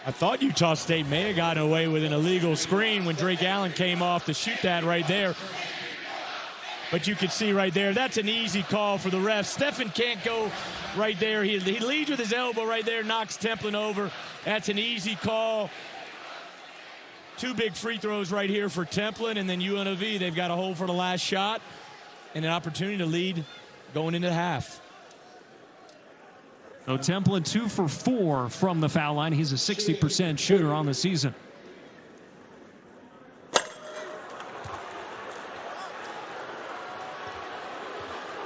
I thought Utah State may have gotten away with an illegal screen when Drake Allen came off to shoot that right there. But you can see right there, that's an easy call for the ref. Stephen can't go right there. He leads with his elbow right there, knocks Templin over. That's an easy call. 2 big free throws right here for Templin, and then UNLV, they've got a hole for the last shot and an opportunity to lead going into the half. So Templin 2 for 4 from the foul line. He's a 60% shooter on the season.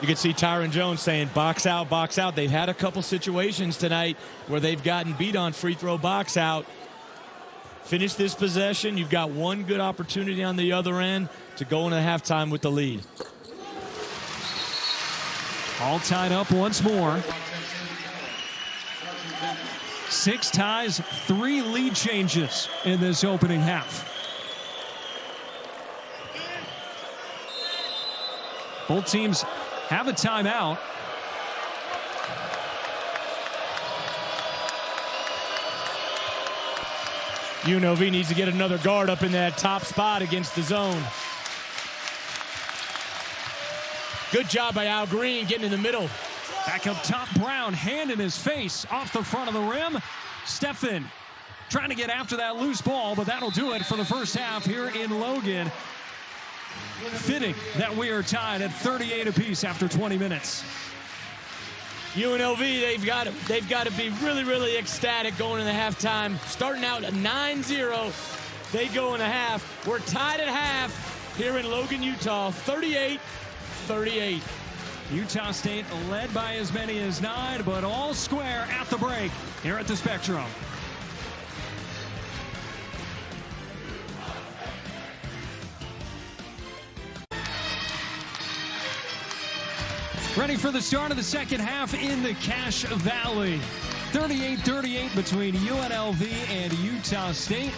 You can see Tyron Jones saying box out, box out. They've had a couple situations tonight where they've gotten beat on free throw box out. Finish this possession. You've got one good opportunity on the other end to go into halftime with the lead. All tied up once more. 6 ties, 3 lead changes in this opening half. Both teams have a timeout. UNLV needs to get another guard up in that top spot against the zone. Good job by Al Green getting in the middle. Back up top, Brown, hand in his face, off the front of the rim. Stephen trying to get after that loose ball, but that'll do it for the first half here in Logan. Fitting that we are tied at 38 apiece after 20 minutes. UNLV, they've got to be really, really ecstatic going into halftime. Starting out at 9-0, they go in a half. We're tied at half here in Logan, Utah, 38-38. Utah State led by as many as 9, but all square at the break here at the Spectrum. Ready for the start of the second half in the Cache Valley. 38-38 between UNLV and Utah State.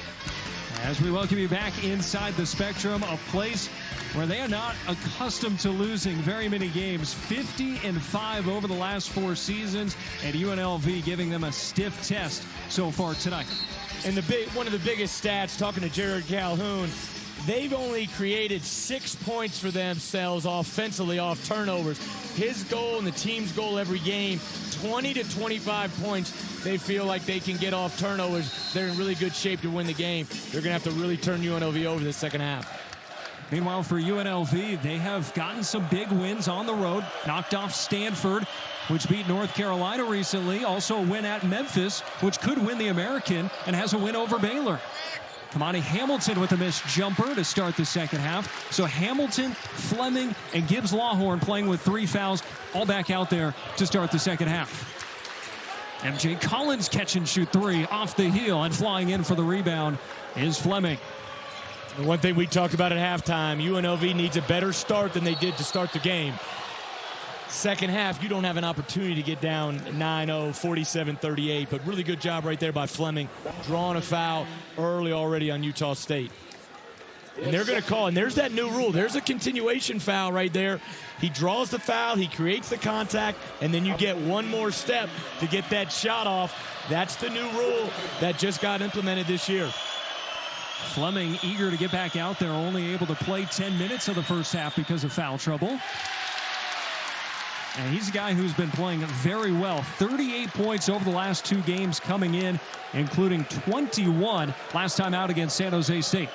As we welcome you back inside the Spectrum, a place where they are not accustomed to losing very many games. 50-5 over the last 4 seasons, and UNLV giving them a stiff test so far tonight. And one of the biggest stats, talking to Jared Calhoun, they've only created 6 points for themselves offensively off turnovers. His goal and the team's goal every game, 20 to 25 points. They feel like they can get off turnovers. They're in really good shape to win the game. They're going to have to really turn UNLV over this second half. Meanwhile, for UNLV, they have gotten some big wins on the road. Knocked off Stanford, which beat North Carolina recently. Also a win at Memphis, which could win the American, and has a win over Baylor. Kamani Hamilton with a missed jumper to start the second half. So Hamilton, Fleming, and Gibbs Lawhorn playing with 3 fouls, all back out there to start the second half. MJ Collins catch and shoot 3 off the heel, and flying in for the rebound is Fleming. The one thing we talked about at halftime, UNLV needs a better start than they did to start the game. Second half, you don't have an opportunity to get down 9-0, 47-38, but really good job right there by Fleming, drawing a foul early already on Utah State. And they're going to call, and there's that new rule. There's a continuation foul right there. He draws the foul, he creates the contact, and then you get one more step to get that shot off. That's the new rule that just got implemented this year. Fleming eager to get back out there, only able to play 10 minutes of the first half because of foul trouble. And he's a guy who's been playing very well. 38 points over the last 2 games coming in, including 21 last time out against San Jose State.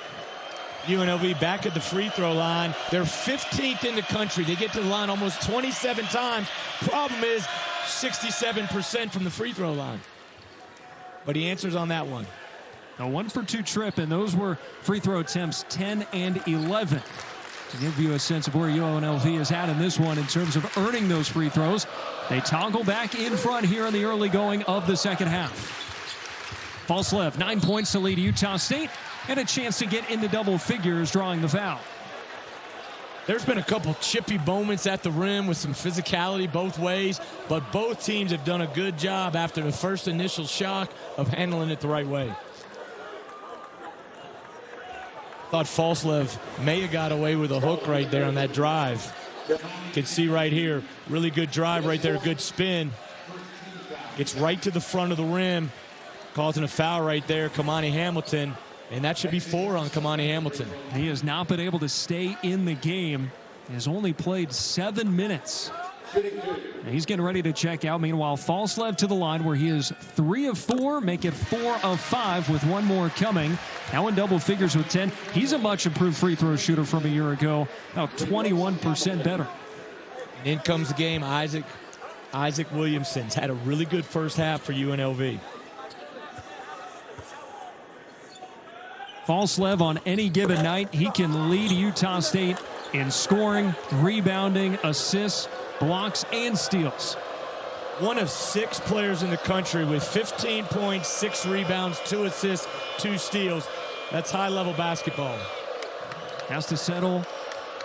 UNLV back at the free throw line. They're 15th in the country. They get to the line almost 27 times. Problem is 67% from the free throw line. But he answers on that one. A 1-for-2 trip, and those were free throw attempts 10 and 11. To give you a sense of where UNLV is at in this one in terms of earning those free throws. They toggle back in front here in the early going of the second half. Falslev, 9 points to lead Utah State, and a chance to get into double figures drawing the foul. There's been a couple chippy moments at the rim with some physicality both ways, but both teams have done a good job after the first initial shock of handling it the right way. Thought Falslev may have got away with a hook right there on that drive. You can see right here, really good drive right there, good spin. Gets right to the front of the rim, causing a foul right there, Kamani Hamilton, and that should be 4 on Kamani Hamilton. He has not been able to stay in the game. He has only played 7 minutes. He's getting ready to check out. Meanwhile, Falslev to the line where he is 3 of 4, make it 4 of 5 with 1 more coming. Now in double figures with 10. He's a much improved free throw shooter from a year ago, about 21% better. And in comes the game, Isaac Williamson's had a really good first half for UNLV. Falslev on any given night, he can lead Utah State in scoring, rebounding, assists, blocks, and steals. One of 6 players in the country with 15 points, 6 rebounds, 2 assists, 2 steals. That's high-level basketball. Has to settle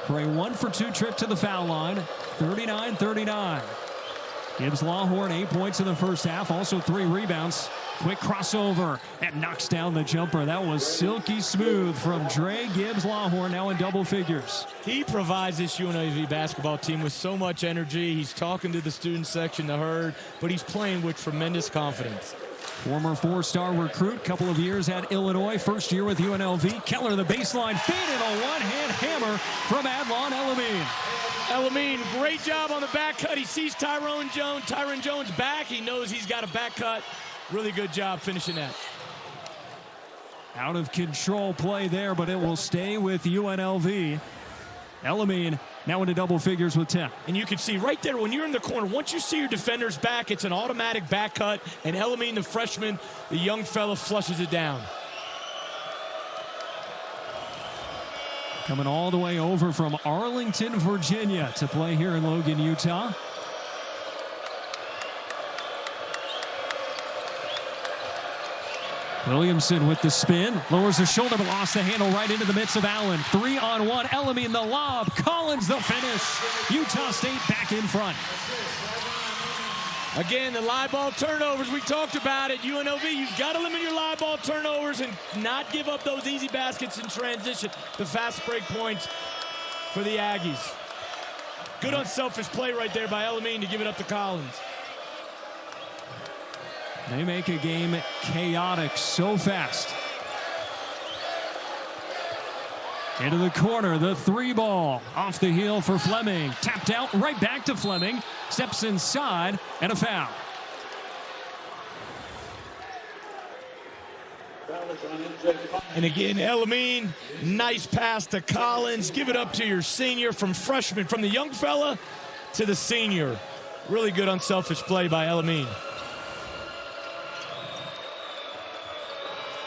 for a 1-for-2 trip to the foul line, 39-39. Gibbs Lawhorn 8 points in the first half, also 3 rebounds. Quick crossover and knocks down the jumper. That was silky smooth from Dre Gibbs Lawhorn, now in double figures. He provides this UNLV basketball team with so much energy. He's talking to the student section, the herd, but he's playing with tremendous confidence. Former 4-star recruit, couple of years at Illinois, first year with UNLV. Keller the baseline feed and a one-hand hammer from Adlon Elamine. Elamine, great job on the back cut. He sees Tyron Jones back. He knows he's got a back cut. Really good job finishing that. Out of control play there, but it will stay with UNLV. Elamine now into double figures with 10. And you can see right there when you're in the corner, once you see your defender's back, it's an automatic back cut, and Elamine, the freshman, the young fella, flushes it down. Coming all the way over from Arlington, Virginia to play here in Logan, Utah. Williamson with the spin, lowers the shoulder, but lost the handle right into the midst of Allen. 3-on-1, Elamine the lob, Collins the finish. Utah State back in front. Again, the live ball turnovers, we talked about it. UNLV, you've got to limit your live ball turnovers and not give up those easy baskets in transition. The fast break points for the Aggies. Good unselfish play right there by Elamine to give it up to Collins. They make a game chaotic so fast. Into the corner, the 3 ball. Off the heel for Fleming. Tapped out, right back to Fleming. Steps inside, and a foul. And again, Elamine, nice pass to Collins. Give it up to your senior from freshman, from the young fella to the senior. Really good unselfish play by Elamine.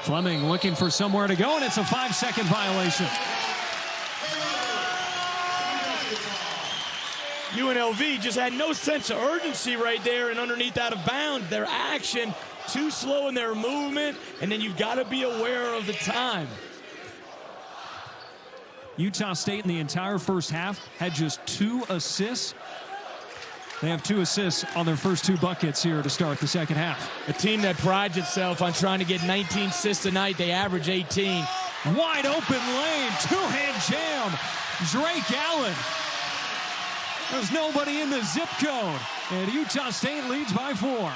Fleming looking for somewhere to go, and it's a 5-second violation. UNLV just had no sense of urgency right there and underneath out of bounds. Their action, too slow in their movement, and then you've got to be aware of the time. Utah State in the entire first half had just 2 assists. They have 2 assists on their first 2 buckets here to start the second half. A team that prides itself on trying to get 19 assists a night. They average 18. Wide open lane, 2-hand jam. Drake Allen. There's nobody in the zip code, and Utah State leads by 4.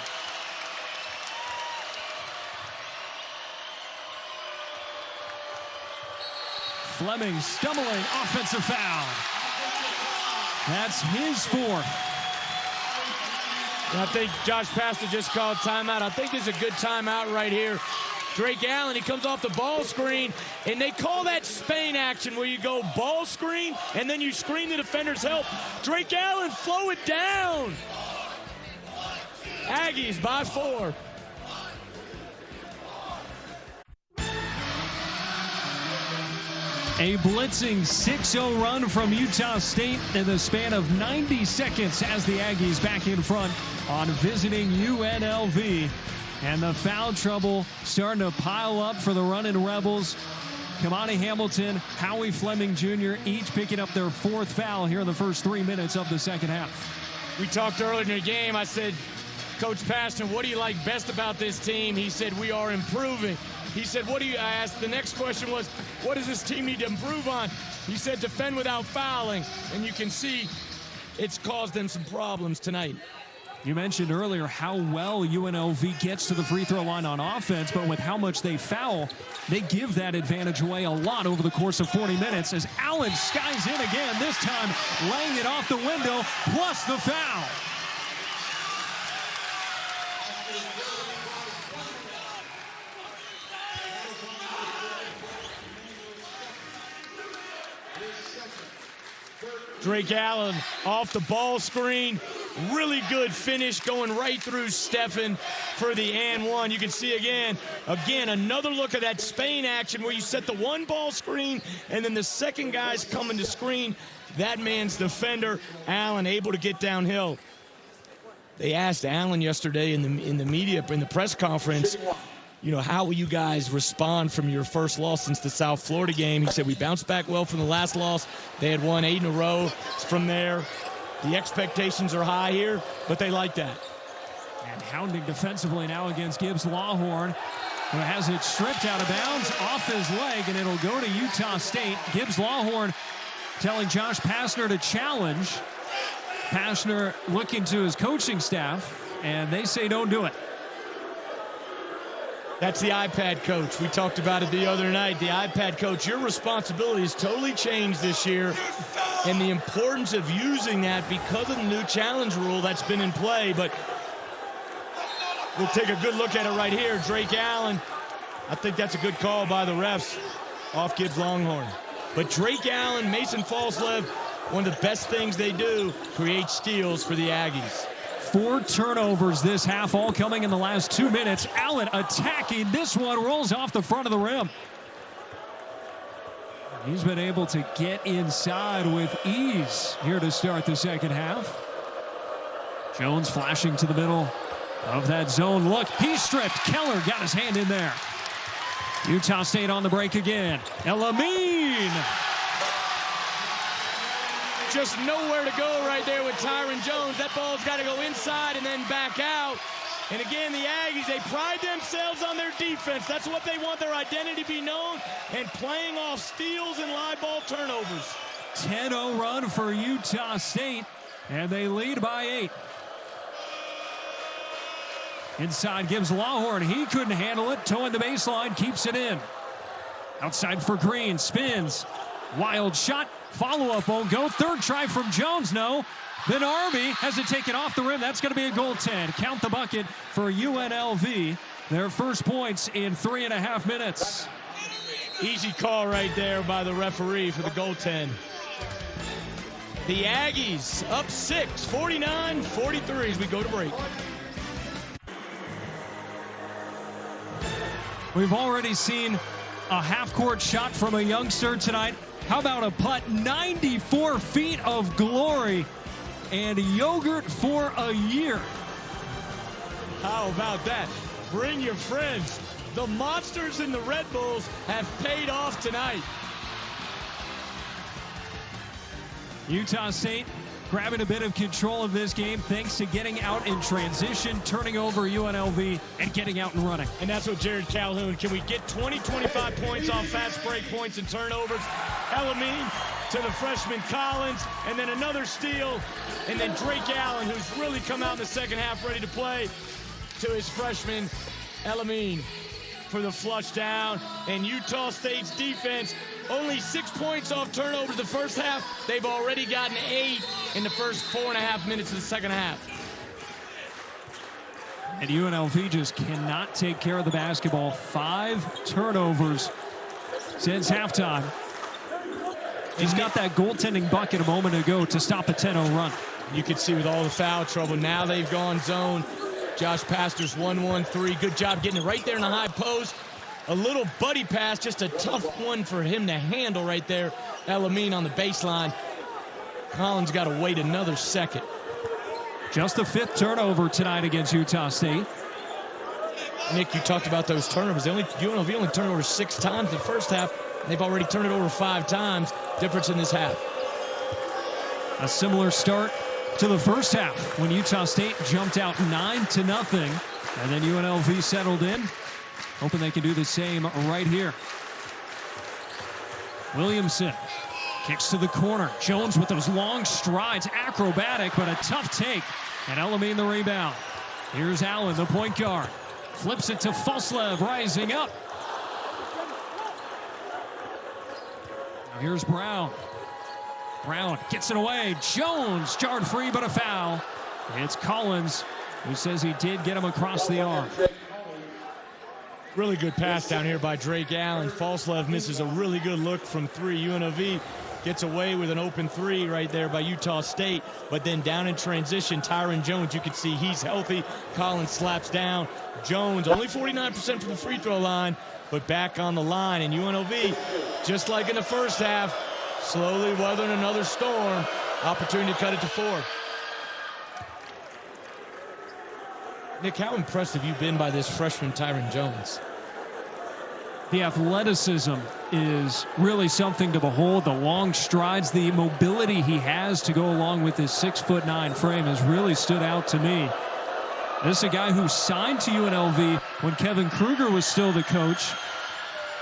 Fleming stumbling, offensive foul. That's his 4th. I think Josh Pastor just called timeout. I think there's a good timeout right here. Drake Allen, he comes off the ball screen, and they call that Spain action where you go ball screen, and then you screen the defender's help. Drake Allen, slow it down. Aggies by 4. A blitzing 6-0 run from Utah State in the span of 90 seconds has the Aggies back in front on visiting UNLV. And the foul trouble starting to pile up for the running Rebels. Kamani Hamilton, Howie Fleming Jr. each picking up their 4th foul here in the first 3 minutes of the second half. We talked earlier in the game. I said Coach Pastner, what do you like best about this team? He said, we are improving. He said, I asked, the next question was, what does this team need to improve on? He said, defend without fouling. And you can see it's caused them some problems tonight. You mentioned earlier how well UNLV gets to the free throw line on offense, but with how much they foul, they give that advantage away a lot over the course of 40 minutes as Allen skies in again, this time laying it off the window, plus the foul. Drake Allen off the ball screen. Really good finish going right through Stephen for the and one. You can see again, another look at that Spain action where you set the one ball screen and then the second guy's coming to screen. That man's defender, Allen, able to get downhill. They asked Allen yesterday in the media, in the press conference, how will you guys respond from your first loss since the South Florida game? He said, we bounced back well from the last loss. They had won 8 in a row. From there, the expectations are high here, but they like that. And hounding defensively now against Gibbs Lawhorn, who has it stripped out of bounds off his leg, and it'll go to Utah State. Gibbs Lawhorn telling Josh Pastner to challenge. Pastner looking to his coaching staff, and they say don't do it. That's the iPad coach. We talked about it the other night. The iPad coach, your responsibility has totally changed this year, and the importance of using that because of the new challenge rule that's been in play. But we'll take a good look at it right here. Drake Allen, I think that's a good call by the refs off Gibbs Longhorn. But Drake Allen, Mason Falslev, one of the best things they do, create steals for the Aggies. 4 turnovers this half, all coming in the last 2 minutes. Allen attacking. This one rolls off the front of the rim. He's been able to get inside with ease here to start the second half. Jones flashing to the middle of that zone look. He's stripped. Keller got his hand in there. Utah State on the break again. El-Amin. Just nowhere to go right there with Tyron Jones. That ball's got to go inside and then back out. And again, the Aggies, they pride themselves on their defense. That's what they want their identity to be known, and playing off steals and live ball turnovers. 10-0 run for Utah State, and they lead by 8. Inside Gibbs Lawhorn. He couldn't handle it. Towing the baseline, keeps it in. Outside for Green, spins. Wild shot. Follow-up won't go. Third try from Jones, no. Then Army has it taken off the rim. That's going to be a goaltend. Count the bucket for UNLV. Their first points in 3.5 minutes. Easy call right there by the referee for the goaltend. The Aggies up 6, 49-43 as we go to break. We've already seen a half-court shot from a youngster tonight. How about a putt? 94 feet of glory and yogurt for a year. How about that? Bring your friends. The Monsters and the Red Bulls have paid off tonight. Utah State grabbing a bit of control of this game thanks to getting out in transition, turning over UNLV, and getting out and running. And that's what Jared Calhoun, can we get 20, 25 points off fast break points and turnovers? El-Amin to the freshman Collins, and then another steal, and then Drake Allen, who's really come out in the second half ready to play, to his freshman El-Amin for the flush down. And Utah State's defense, only 6 points off turnovers the first half. They've already gotten 8 in the first 4.5 minutes of the second half. And UNLV just cannot take care of the basketball. 5 turnovers since halftime. He's got that goaltending bucket a moment ago to stop a 10-0 run. You can see with all the foul trouble, now they've gone zone. Josh Pastner's 1-1-3. Good job getting it right there in the high post. A little buddy pass, just a tough one for him to handle right there. El-Amin on the baseline. Collins got to wait another second. Just the 5th turnover tonight against Utah State. Nick, you talked about those turnovers. UNLV only turned over 6 times in the first half. They've already turned it over 5 times. Difference in this half. A similar start to the first half when Utah State jumped out 9-0. And then UNLV settled in. Hoping they can do the same right here. Williamson kicks to the corner. Jones with those long strides. Acrobatic, but a tough take. And Elamine the rebound. Here's Allen, the point guard. Flips it to Falslev, rising up. Now here's Brown. Brown gets it away. Jones jarred free, but a foul. It's Collins, who says he did get him across the arm. Really good pass down here by Drake Allen. Falslev misses a really good look from three. UNLV gets away with an open three right there by Utah State. But then down in transition, Tyron Jones, you can see he's healthy. Collins slaps down. Jones, only 49% from the free throw line, but back on the line. And UNLV, just like in the first half, slowly weathering another storm. Opportunity to cut it to 4. Nick, how impressed have you been by this freshman Tyron Jones? The athleticism is really something to behold. The long strides, the mobility he has to go along with his 6'9" frame has really stood out to me. This is a guy who signed to UNLV when Kevin Kruger was still the coach,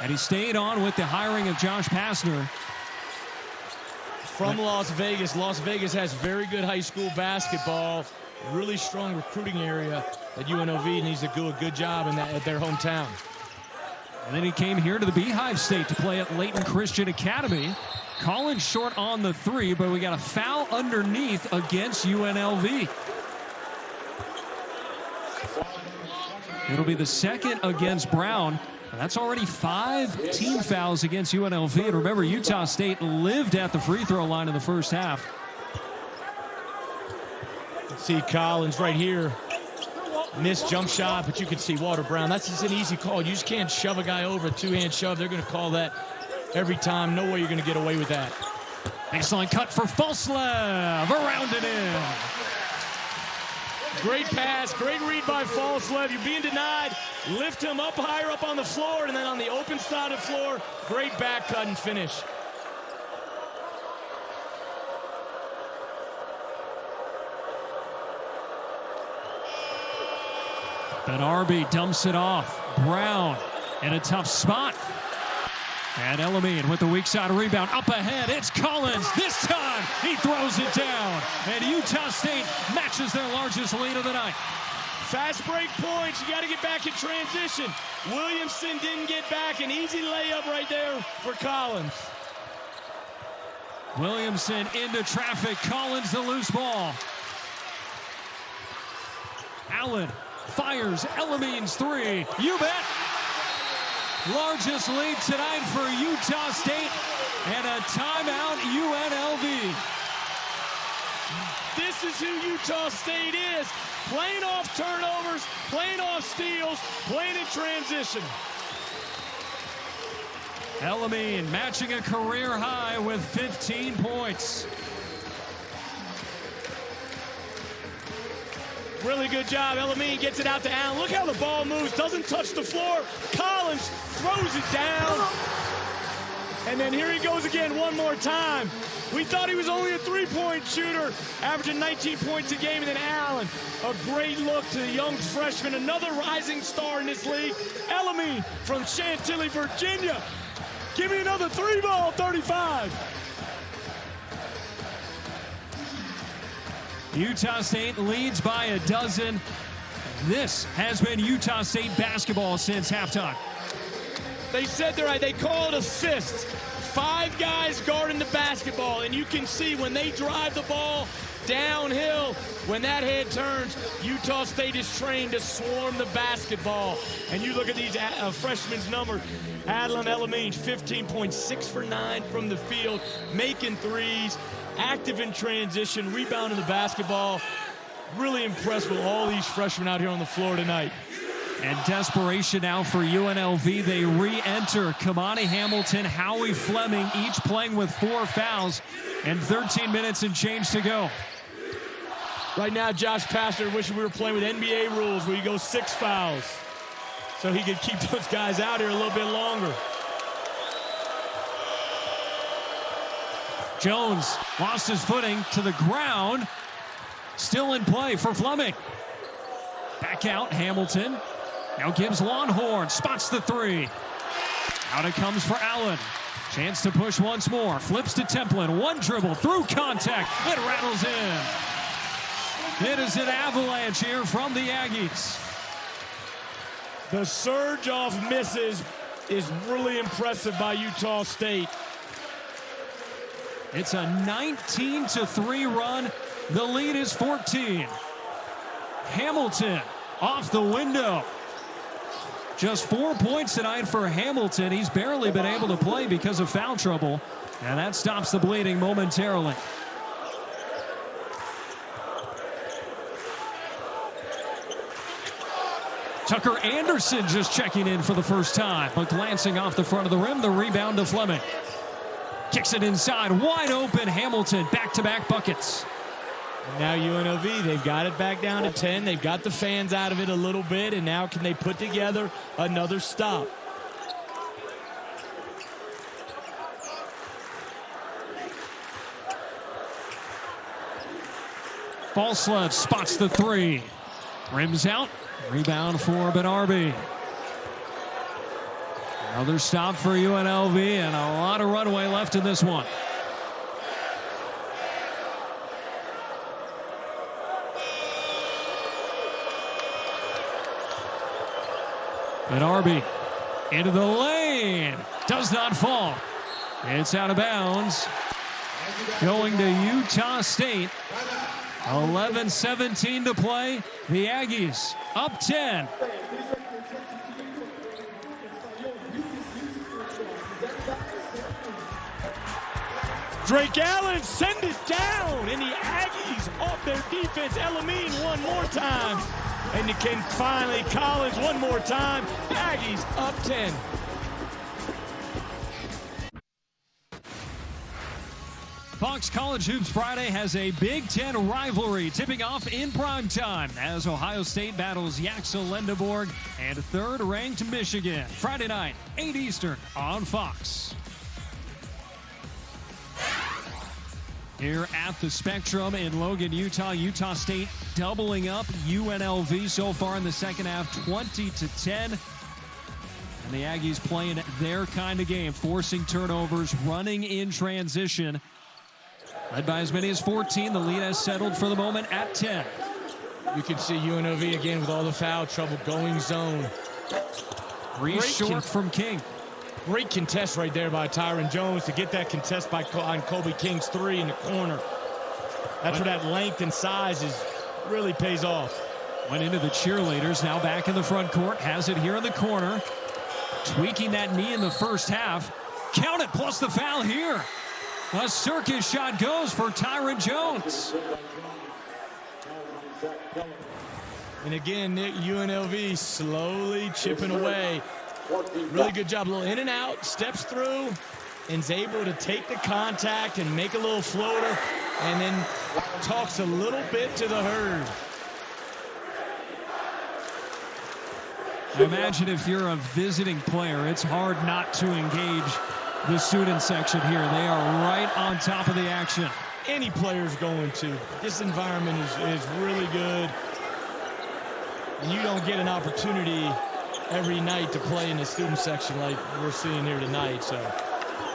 and he stayed on with the hiring of Josh Pastner. From Las Vegas. Las Vegas has very good high school basketball, really strong recruiting area that UNLV needs to do a good job in that, at their hometown. And then he came here to the Beehive State to play at Layton Christian Academy. Collins short on the 3, but we got a foul underneath against UNLV. It'll be the second against Brown. That's already 5 team fouls against UNLV. And remember, Utah State lived at the free throw line in the first half. See Collins right here. Missed jump shot, but you can see Walter Brown. That's just an easy call. You just can't shove a guy over, a two-hand shove. They're going to call that every time. No way you're going to get away with that. Baseline cut for Falslev. Around and in. Great pass, great read by Falslev. You're being denied. Lift him up higher up on the floor, and then on the open side of the floor, great back cut and finish. Benarbi dumps it off. Brown in a tough spot. And Elamine with the weak side rebound. Up ahead, it's Collins. This time, he throws it down. And Utah State matches their largest lead of the night. Fast break points. You got to get back in transition. Williamson didn't get back. An easy layup right there for Collins. Williamson into traffic. Collins the loose ball. Allen fires Elamine's 3. You bet. Largest lead tonight for Utah State, and a timeout UNLV. This is who Utah State is. Playing off turnovers, playing off steals, playing in transition. Elamine matching a career high with 15 points. Really good job. Elamine gets it out to Allen. Look how the ball moves. Doesn't touch the floor. Collins throws it down. And then here he goes again one more time. We thought he was only a three-point shooter, averaging 19 points a game. And then Allen, a great look to the young freshman, another rising star in this league. Elamine from Chantilly, Virginia. Give me another 3-ball, 35. Utah State leads by a dozen. This has been Utah State basketball since halftime. They said they're right. They call it a fist. 5 guys guarding the basketball, and you can see when they drive the ball downhill, when that head turns, Utah State is trained to swarm the basketball. And you look at these freshmen's numbers. Adlon Elamine, 15.6 for 9 from the field, making threes. Active in transition, rebounding the basketball. Really impressed with all these freshmen out here on the floor tonight. And desperation now for UNLV. They re-enter Kamani Hamilton, Howie Fleming, each playing with 4 fouls and 13 minutes and change to go. Right now, Josh Pastner wishing we were playing with NBA rules where you go 6 fouls so he could keep those guys out here a little bit longer. Jones lost his footing to the ground. Still in play for Fleming. Back out, Hamilton. Now gives Longhorn, spots the three. Out it comes for Allen. Chance to push once more. Flips to Templin. One dribble through contact. It rattles in. It is an avalanche here from the Aggies. The surge of misses is really impressive by Utah State. It's a 19-3 run. The lead is 14. Hamilton off the window. Just 4 points tonight for Hamilton. He's barely been able to play because of foul trouble, and that stops the bleeding momentarily. Tucker Anderson just checking in for the first time, but glancing off the front of the rim, the rebound to Fleming. Kicks it inside, wide open. Hamilton, back-to-back buckets. Now UNLV, they've got it back down to 10. They've got the fans out of it a little bit, and now can they put together another stop? Falslev spots the three. Rims out. Rebound for Benarbi. Another stop for UNLV, and a lot of runway left in this one. Benarbi into the lane. Does not fall. It's out of bounds. Going to Utah State. 11-17 to play. The Aggies up 10. Drake Allen send it down, and the Aggies off their defense. Elamine one more time. And you can finally Collins one more time. The Aggies up 10. Fox College Hoops Friday has a Big Ten rivalry tipping off in prime time as Ohio State battles Yaxel-Lendeborg and third-ranked Michigan. Friday night, 8 Eastern on Fox. Here at the Spectrum in Logan, Utah. Utah State doubling up UNLV so far in the second half, 20-10. And the Aggies playing their kind of game, forcing turnovers, running in transition. Led by as many as 14, the lead has settled for the moment at 10. You can see UNLV again with all the foul trouble, going zone. Three short from King. Great contest right there by Tyron Jones to get that contest on Kobe King's three in the corner. That's where that length and size really pays off. Went into the cheerleaders, now back in the front court, has it here in the corner. Tweaking that knee in the first half. Count it, plus the foul here. A circus shot goes for Tyron Jones. And again, UNLV slowly chipping away. Really good job. A little in and out, steps through, and is able to take the contact and make a little floater, and then talks a little bit to the herd. I imagine if you're a visiting player, it's hard not to engage the student section here. They are right on top of the action. Any player's going to. This environment is really good. And you don't get an opportunity every night to play in the student section like we're seeing here tonight, so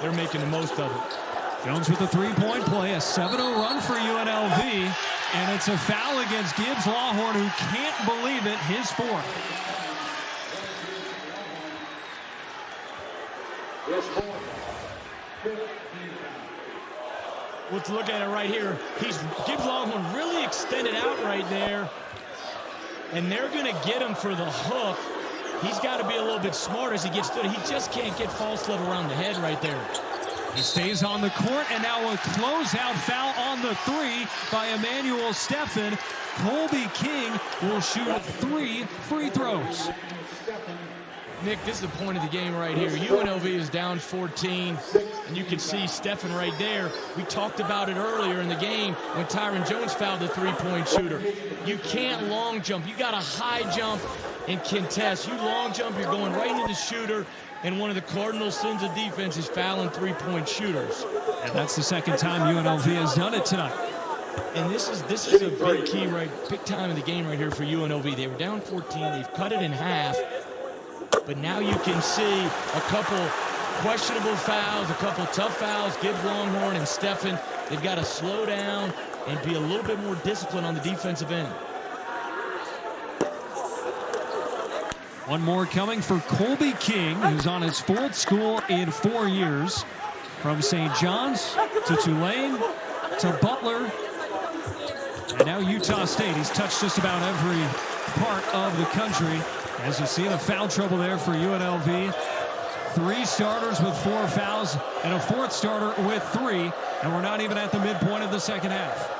they're making the most of it. Jones with a three-point play, a 7-0 run for UNLV, and it's a foul against Gibbs Lawhorn, who can't believe it, his fourth. Let's look at it right here. Gibbs Lawhorn really extended out right there, and they're going to get him for the hook. He's got to be a little bit smart as he gets through. He just can't get Falslev around the head right there. He stays on the court, and now a closeout foul on the three by Emmanuel Steffen. Colby King will shoot 3 free throws. Nick, this is the point of the game right here. UNLV is down 14, and you can see Steffen right there. We talked about it earlier in the game when Tyron Jones fouled the three-point shooter. You can't long jump. You got to high jump and contest. You long jump, you're going right into the shooter, and one of the cardinal sins of defense is fouling three-point shooters. And that's the second time UNLV has done it tonight. And this is a big key, big time in the game right here for UNLV. They were down 14. They've cut it in half. But now you can see a couple questionable fouls, a couple tough fouls. Gibbs, Longhorn, and Steffen. They've got to slow down and be a little bit more disciplined on the defensive end. One more coming for Colby King, who's on his 4th school in 4 years. From St. John's to Tulane to Butler. And now Utah State. He's touched just about every part of the country. As you see, the foul trouble there for UNLV. 3 starters with 4 fouls and a 4th starter with 3. And we're not even at the midpoint of the second half.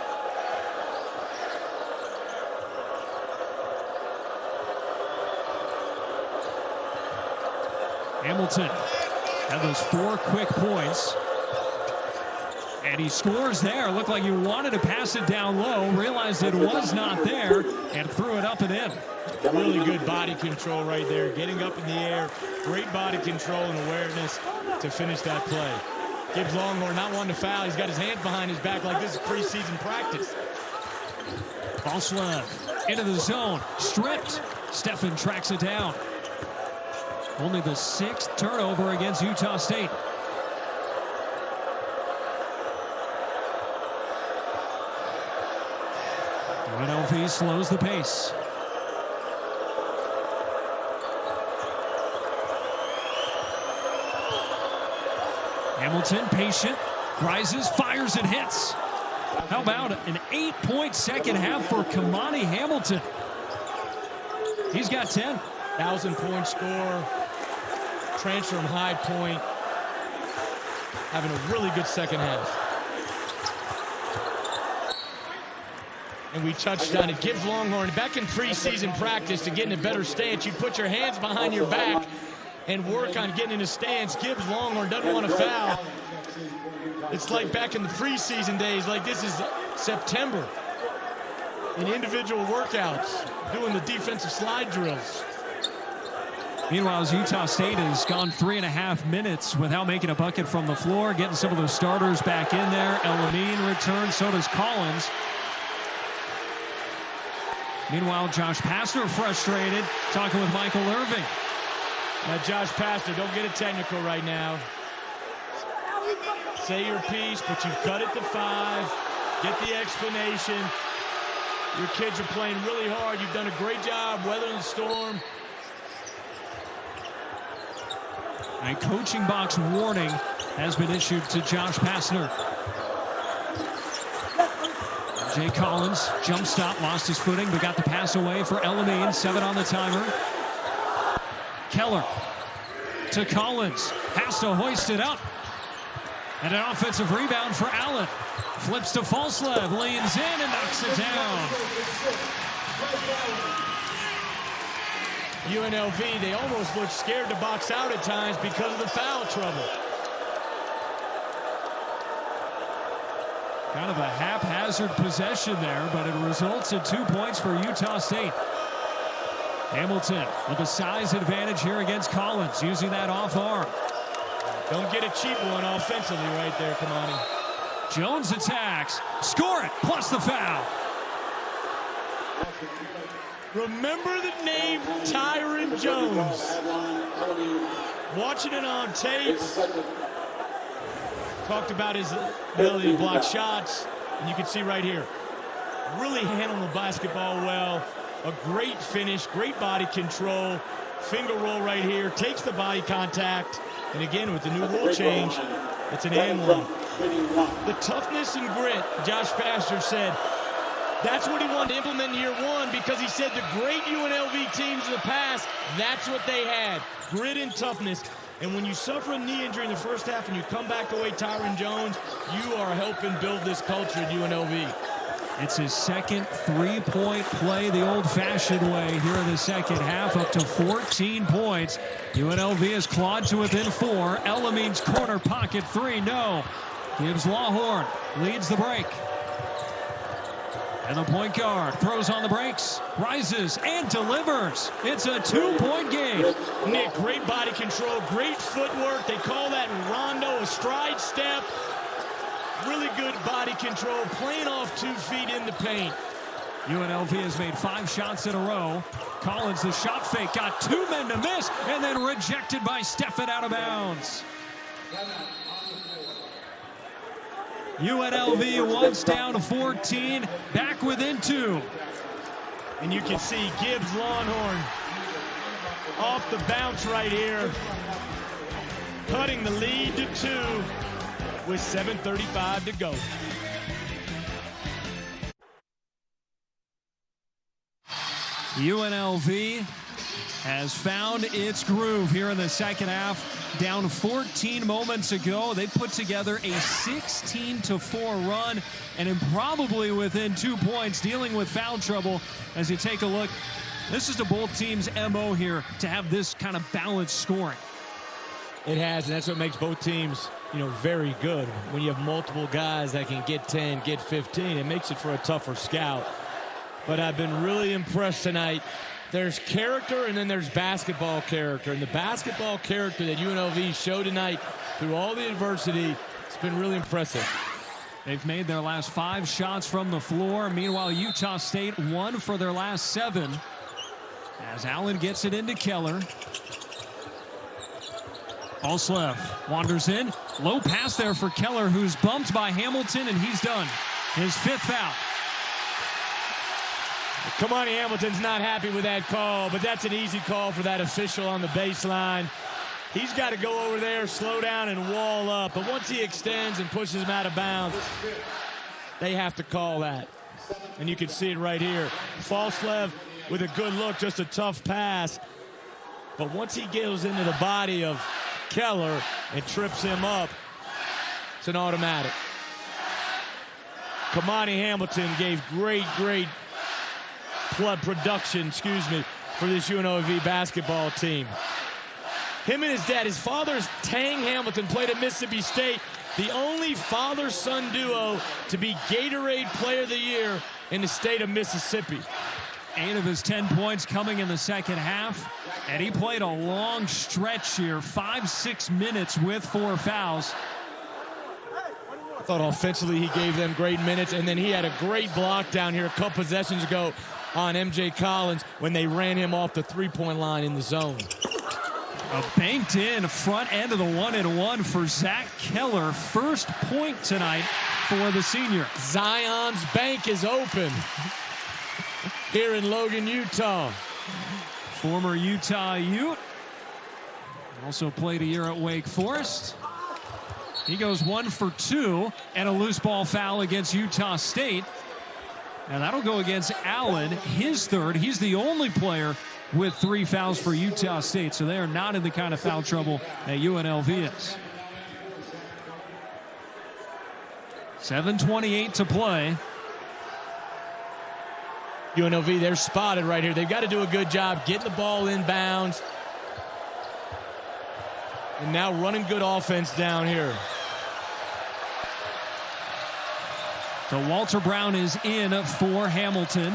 Hamilton had those 4 quick points. And he scores there. Looked like he wanted to pass it down low, realized it was not there, and threw it up and in. Really good body control right there, getting up in the air. Great body control and awareness to finish that play. Gibbs Longhorn not wanting to foul. He's got his hands behind his back like this is preseason practice. Falslev into the zone, stripped. Steffen tracks it down. Only the 6th turnover against Utah State. UNLV slows the pace. Hamilton, patient, rises, fires, and hits. How about an 8-point second half for Kamani Hamilton? He's got 10. 1,000-point score. Transfer from High Point. Having a really good second half. And we touched on it. Gibbs Longhorn back in preseason practice to get in a better stance. You put your hands behind your back and work on getting in a stance. Gibbs Longhorn doesn't want to foul. It's like back in the preseason days, like this is September. In individual workouts, doing the defensive slide drills. Meanwhile, as Utah State has gone 3.5 minutes without making a bucket from the floor, getting some of those starters back in there. El-Amin returns, so does Collins. Meanwhile, Josh Pastner frustrated, talking with Michael Irving. Now, Josh Pastner, don't get it technical right now. Say your piece, but you've cut it to 5. Get the explanation. Your kids are playing really hard. You've done a great job weathering the storm. A coaching box warning has been issued to Josh Pastner. Jay Collins, jump stop, lost his footing, but got the pass away for El-Amin. 7 on the timer. Keller to Collins, has to hoist it up. And an offensive rebound for Allen. Flips to Falslev, leans in and knocks it down. UNLV, they almost look scared to box out at times because of the foul trouble. Kind of a haphazard possession there, but it results in 2 points for Utah State. Hamilton with a size advantage here against Collins, using that off arm. Don't get a cheap one offensively right there, Kamani. Jones attacks, score it, plus the foul. Remember the name Tyron Jones. Watching it on tape. Talked about his ability to block shots, and you can see right here. Really handling the basketball well. A great finish, great body control. Finger roll right here, takes the body contact. And again, with the new rule change, it's an and one. The toughness and grit, Josh Pastner said, that's what he wanted to implement in year 1, because he said the great UNLV teams in the past, that's what they had, grit and toughness. And when you suffer a knee injury in the first half and you come back the way Tyron Jones, you are helping build this culture at UNLV. It's his second three-point play the old-fashioned way here in the second half, up to 14 points. UNLV has clawed to within 4. El-Amin's corner pocket 3, no. Gibbs Longhorn leads the break. And the point guard throws on the brakes, rises and delivers. It's a 2-point game. Nick, great body control, great footwork. They call that rondo, a stride step. Really good body control, playing off 2 feet in the paint. UNLV has made 5 shots in a row. Collins, the shot fake, got 2 men to miss, and then rejected by Steffen out of bounds. UNLV once down 14, back within 2. And you can see Gibbs Longhorn off the bounce right here, cutting the lead to 2 with 7:35 to go. UNLV has found its groove here in the second half. Down 14 moments ago, they put together a 16-4 run, and probably within 2 points, dealing with foul trouble. As you take a look, this is the both teams' MO here, to have this kind of balanced scoring. It has, and that's what makes both teams, very good. When you have multiple guys that can get 10, get 15, it makes it for a tougher scout. But I've been really impressed tonight. There's character, and then there's basketball character. And the basketball character that UNLV showed tonight through all the adversity, it's been really impressive. They've made their last 5 shots from the floor. Meanwhile, Utah State 1 for their last 7. As Allen gets it into Keller. Falslev wanders in. Low pass there for Keller, who's bumped by Hamilton, and he's done. His 5th foul. Kamani Hamilton's not happy with that call, but that's an easy call for that official on the baseline. He's got to go over there, slow down, and wall up. But once he extends and pushes him out of bounds, they have to call that. And you can see it right here. Falslev with a good look, just a tough pass. But once he goes into the body of Keller and trips him up, it's an automatic. Kamani Hamilton gave great production, for this UNLV basketball team. Him and his dad, his father's Tang Hamilton, played at Mississippi State. The only father-son duo to be Gatorade Player of the Year in the state of Mississippi. 8 of his 10 points coming in the second half. And he played a long stretch here, 5-6 minutes with 4 fouls. I thought offensively he gave them great minutes, and then he had a great block down here a couple possessions ago on M.J. Collins when they ran him off the 3-point line in the zone. A banked in front end of the 1-and-1 for Zach Keller. First point tonight for the senior. Zion's bank is open here in Logan, Utah. Former Utah Ute. Also played a year at Wake Forest. He goes 1 for 2 and a loose ball foul against Utah State. And that'll go against Allen, his 3rd. He's the only player with 3 fouls for Utah State. So they are not in the kind of foul trouble that UNLV is. 7:28 to play. UNLV, they're spotted right here. They've got to do a good job getting the ball inbounds. And now running good offense down here. So Walter Brown is in for Hamilton.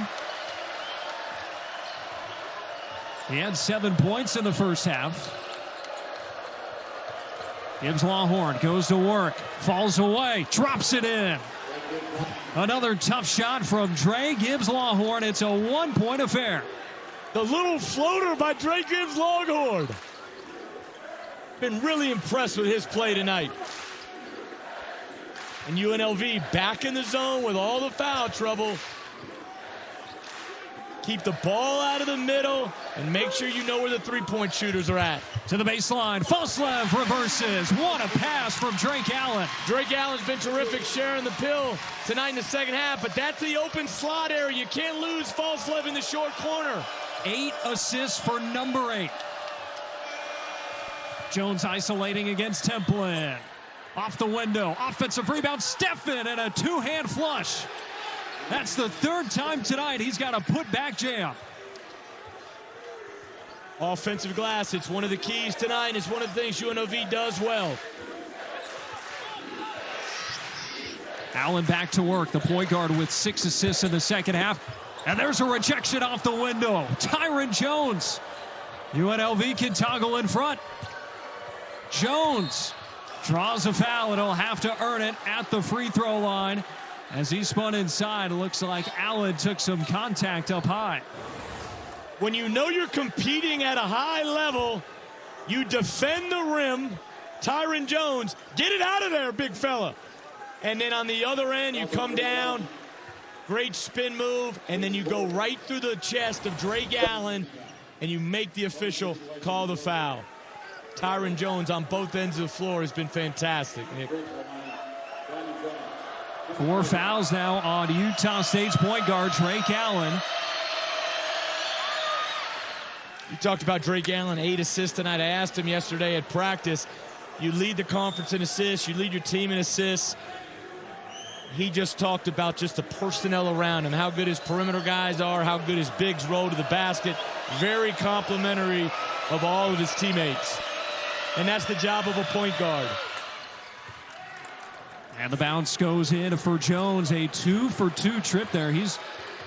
He had 7 points in the first half. Gibbs Longhorn goes to work, falls away, drops it in. Another tough shot from Dre Gibbs Longhorn. It's a 1-point affair. The little floater by Dre Gibbs Longhorn. Been really impressed with his play tonight. And UNLV back in the zone with all the foul trouble. Keep the ball out of the middle and make sure you know where the 3-point shooters are at. To the baseline, Falslev reverses. What a pass from Drake Allen. Drake Allen's been terrific sharing the pill tonight in the second half, but that's the open slot area. You can't lose Falslev in the short corner. 8 assists for number 8. Jones isolating against Templin. Off the window, offensive rebound, Steffen, and a 2-hand flush. That's the 3rd time tonight he's got a put-back jam. Offensive glass, it's one of the keys tonight, and it's one of the things UNLV does well. Allen back to work, the point guard with 6 assists in the second half. And there's a rejection off the window. Tyron Jones. UNLV can toggle in front. Jones Draws a foul, and he'll have to earn it at the free throw line. As he spun inside, it looks like Allen took some contact up high. When you know you're competing at a high level, you defend the rim. Tyron Jones, get it out of there, big fella. And then on the other end, you come down, great spin move, and then you go right through the chest of Drake Allen, and you make the official call the foul. Tyron Jones on both ends of the floor has been fantastic, Nick. 4 fouls now on Utah State's point guard, Drake Allen. You talked about Drake Allen, 8 assists tonight. I asked him yesterday at practice, you lead the conference in assists, you lead your team in assists. He just talked about just the personnel around him, how good his perimeter guys are, how good his bigs roll to the basket. Very complimentary of all of his teammates. And that's the job of a point guard. And the bounce goes in for Jones. A 2-for-2 trip there. He's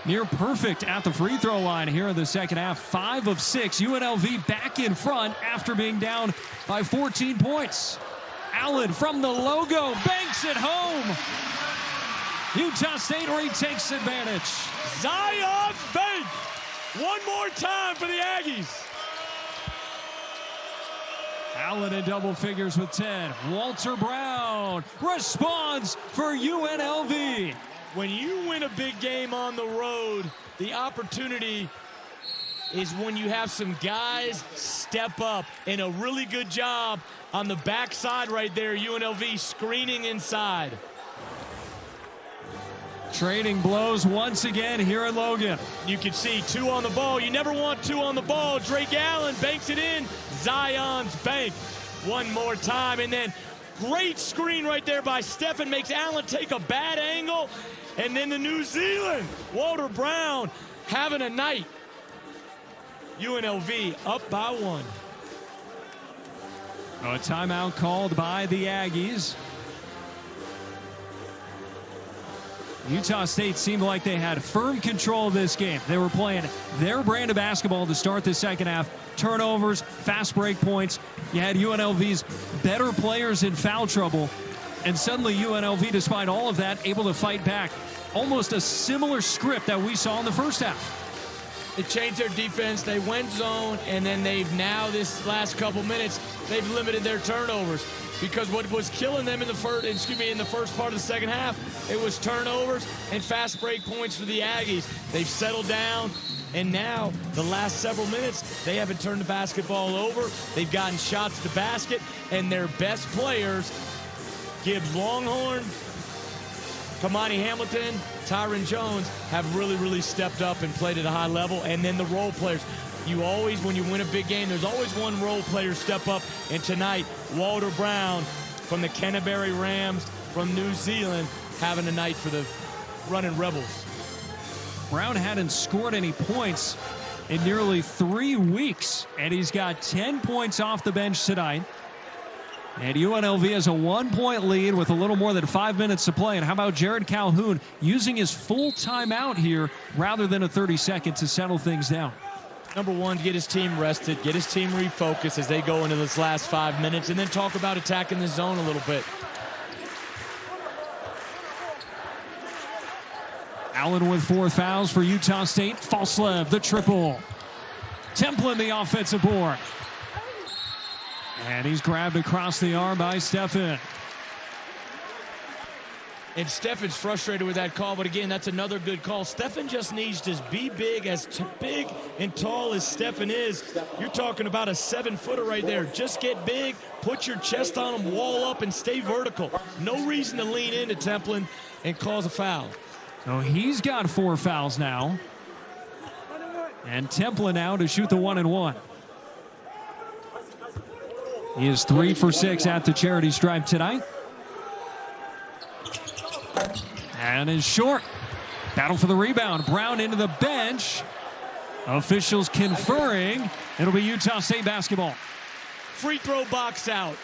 near perfect at the free throw line here in the second half. 5 of 6. UNLV back in front after being down by 14 points. Allen from the logo banks it home. Utah State retakes advantage. Zion's bank. One more time for the Aggies. Allen in double figures with 10. Walter Brown responds for UNLV. When you win a big game on the road, the opportunity is when you have some guys step up, and a really good job on the backside right there. UNLV screening inside. Trading blows once again here in Logan. You can see 2 on the ball. You never want 2 on the ball. Drake Allen banks it in. Zion's bank. One more time, and then great screen right there by Stephen. Makes Allen take a bad angle. And then the New Zealand, Walter Brown, having a night. UNLV up by 1. A timeout called by the Aggies. Utah State seemed like they had firm control of this game. They were playing their brand of basketball to start the second half. Turnovers, fast break points. You had UNLV's better players in foul trouble. And suddenly UNLV, despite all of that, able to fight back. Almost a similar script that we saw in the first half. They changed their defense. They went zone, and then they've now, this last couple minutes, they've limited their turnovers. Because what was killing them in the first part of the second half, it was turnovers and fast break points for the Aggies. They've settled down, and now the last several minutes, they haven't turned the basketball over. They've gotten shots to the basket, and their best players, Gibbs Longhorn, Kamani Hamilton, Tyron Jones, have really stepped up and played at a high level. And then the role players. You always, when you win a big game, there's always one role player step up. And tonight, Walter Brown from the Canterbury Rams from New Zealand having a night for the running Rebels. Brown hadn't scored any points in nearly 3 weeks, and he's got 10 points off the bench tonight. And UNLV has a 1-point lead with a little more than 5 minutes to play. And how about Jared Calhoun using his full timeout here rather than a 30-second to settle things down? Number one, get his team rested, get his team refocused as they go into this last 5 minutes, and then talk about attacking the zone a little bit. Allen with 4 fouls for Utah State. Falslev, the triple. Templin, the offensive board. And he's grabbed across the arm by Stephen. And Stephen's frustrated with that call, but again, that's another good call. Stephen just needs to be big, as big and tall as Stephen is. You're talking about a 7-footer right there. Just get big, put your chest on him, wall up, and stay vertical. No reason to lean into Templin and cause a foul. So he's got 4 fouls now. And Templin now to shoot the 1-and-1. He is 3 for 6 at the charity stripe tonight. And is short. Battle for the rebound. Brown into the bench. Officials conferring. It'll be Utah State basketball. Free throw box out.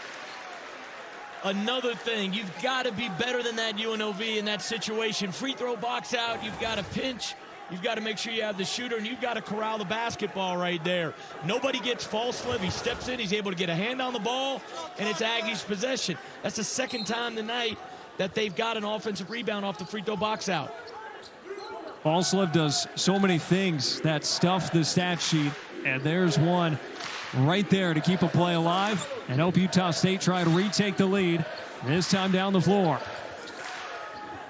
Another thing, you've got to be better than that, UNLV, in that situation. Free throw box out. You've got to pinch you've got to make sure you have the shooter, and you've got to corral the basketball right there. Nobody gets false slip. He steps in, he's able to get a hand on the ball, and it's Aggies' possession. That's the second time tonight that they've got an offensive rebound off the free throw box out. Falslev does so many things that stuff the stat sheet, and there's one right there to keep a play alive and help Utah State try to retake the lead, this time down the floor.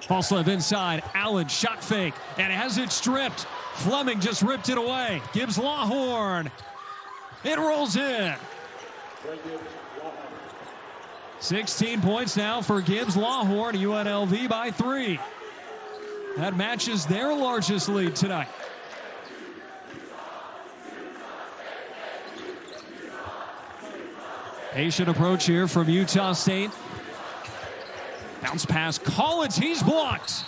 Falslev inside, Allen shot fake, and has it stripped. Fleming just ripped it away. Gibbs Lawhorn. It rolls in. 16 points now for Gibbs Lawhorn. UNLV by 3. That matches their largest lead tonight. Patient approach here from Utah State. Bounce pass, Collins, he's blocked.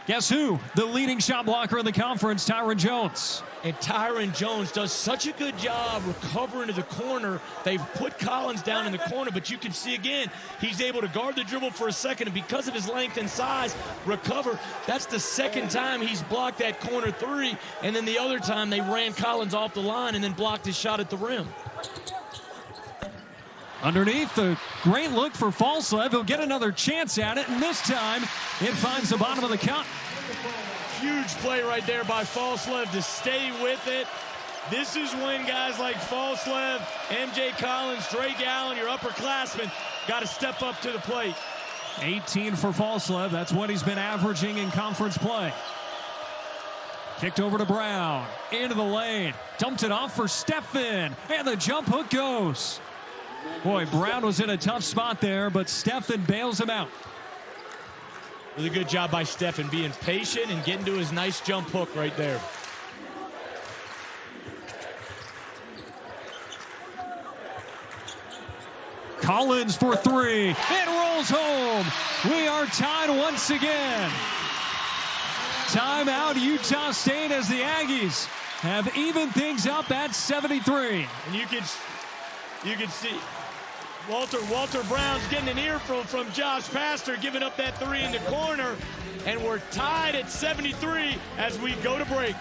Guess who? The leading shot blocker in the conference, Tyron Jones. And Tyron Jones does such a good job recovering to the corner. They've put Collins down in the corner, but you can see again, he's able to guard the dribble for a second, and because of his length and size, recover. That's the second time he's blocked that corner three, and then the other time they ran Collins off the line and then blocked his shot at the rim. Underneath, a great look for Falslev. He'll get another chance at it, and this time it finds the bottom of the cup. Huge play right there by Falslev to stay with it. This is when guys like Falslev, MJ Collins, Drake Allen, your upperclassmen, got to step up to the plate. 18 for Falslev. That's what he's been averaging in conference play. Kicked over to Brown. Into the lane. Dumped it off for Steffen. And the jump hook goes. Boy, Brown was in a tough spot there, but Steffen bails him out. Really good job by Steffen, being patient and getting to his nice jump hook right there. Collins for three. It rolls home. We are tied once again. Timeout, Utah State, as the Aggies have evened things up at 73. And you can see Walter Brown's getting an earful from Josh Pastor, giving up that three in the corner, and we're tied at 73 as we go to break.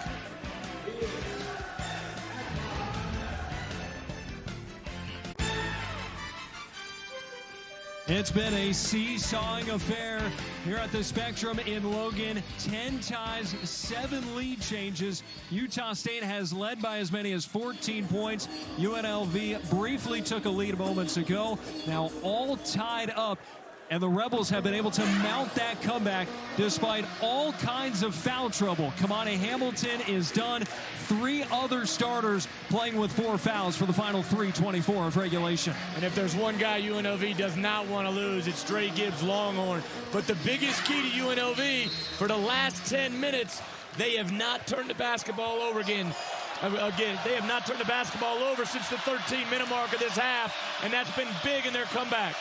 It's been a seesawing affair here at the Spectrum in Logan. 10 ties, 7 lead changes. Utah State has led by as many as 14 points. UNLV briefly took a lead moments ago. Now all tied up, and the Rebels have been able to mount that comeback despite all kinds of foul trouble. Kamani Hamilton is done. 3 other starters playing with 4 fouls for the final 3:24 of regulation. And if there's one guy UNLV does not want to lose, it's Dre Gibbs Longhorn. But the biggest key to UNLV, for the last 10 minutes, they have not turned the basketball over again. They have not turned the basketball over since the 13-minute mark of this half, and that's been big in their comeback.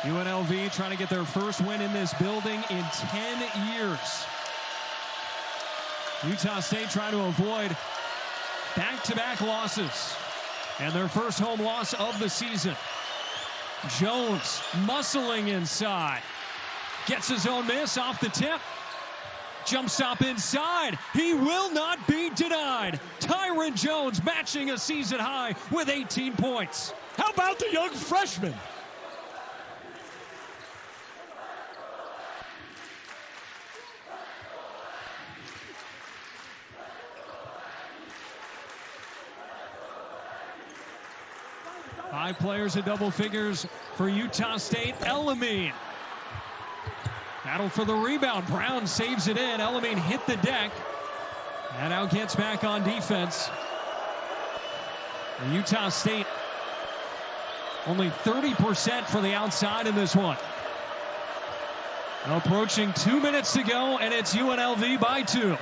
UNLV trying to get their first win in this building in 10 years. Utah State trying to avoid back-to-back losses, and their first home loss of the season. Jones muscling inside. Gets his own miss off the tip. Jump stop inside. He will not be denied. Tyron Jones matching a season high with 18 points. How about the young freshman? Five players in double figures for Utah State. Elamine. Battle for the rebound. Brown saves it in. Elamine hit the deck. And now gets back on defense. And Utah State only 30% for the outside in this one. Approaching 2 minutes to go, and it's UNLV by 2.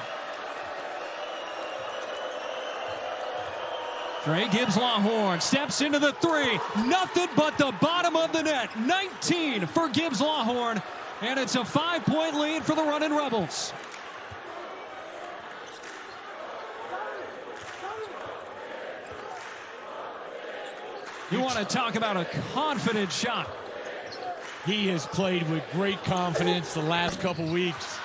Dre Gibbs Lawhorn steps into the three. Nothing but the bottom of the net. 19 for Gibbs Lawhorn. And it's a 5-point lead for the Runnin' Rebels. You want to talk about a confident shot. He has played with great confidence the last couple weeks.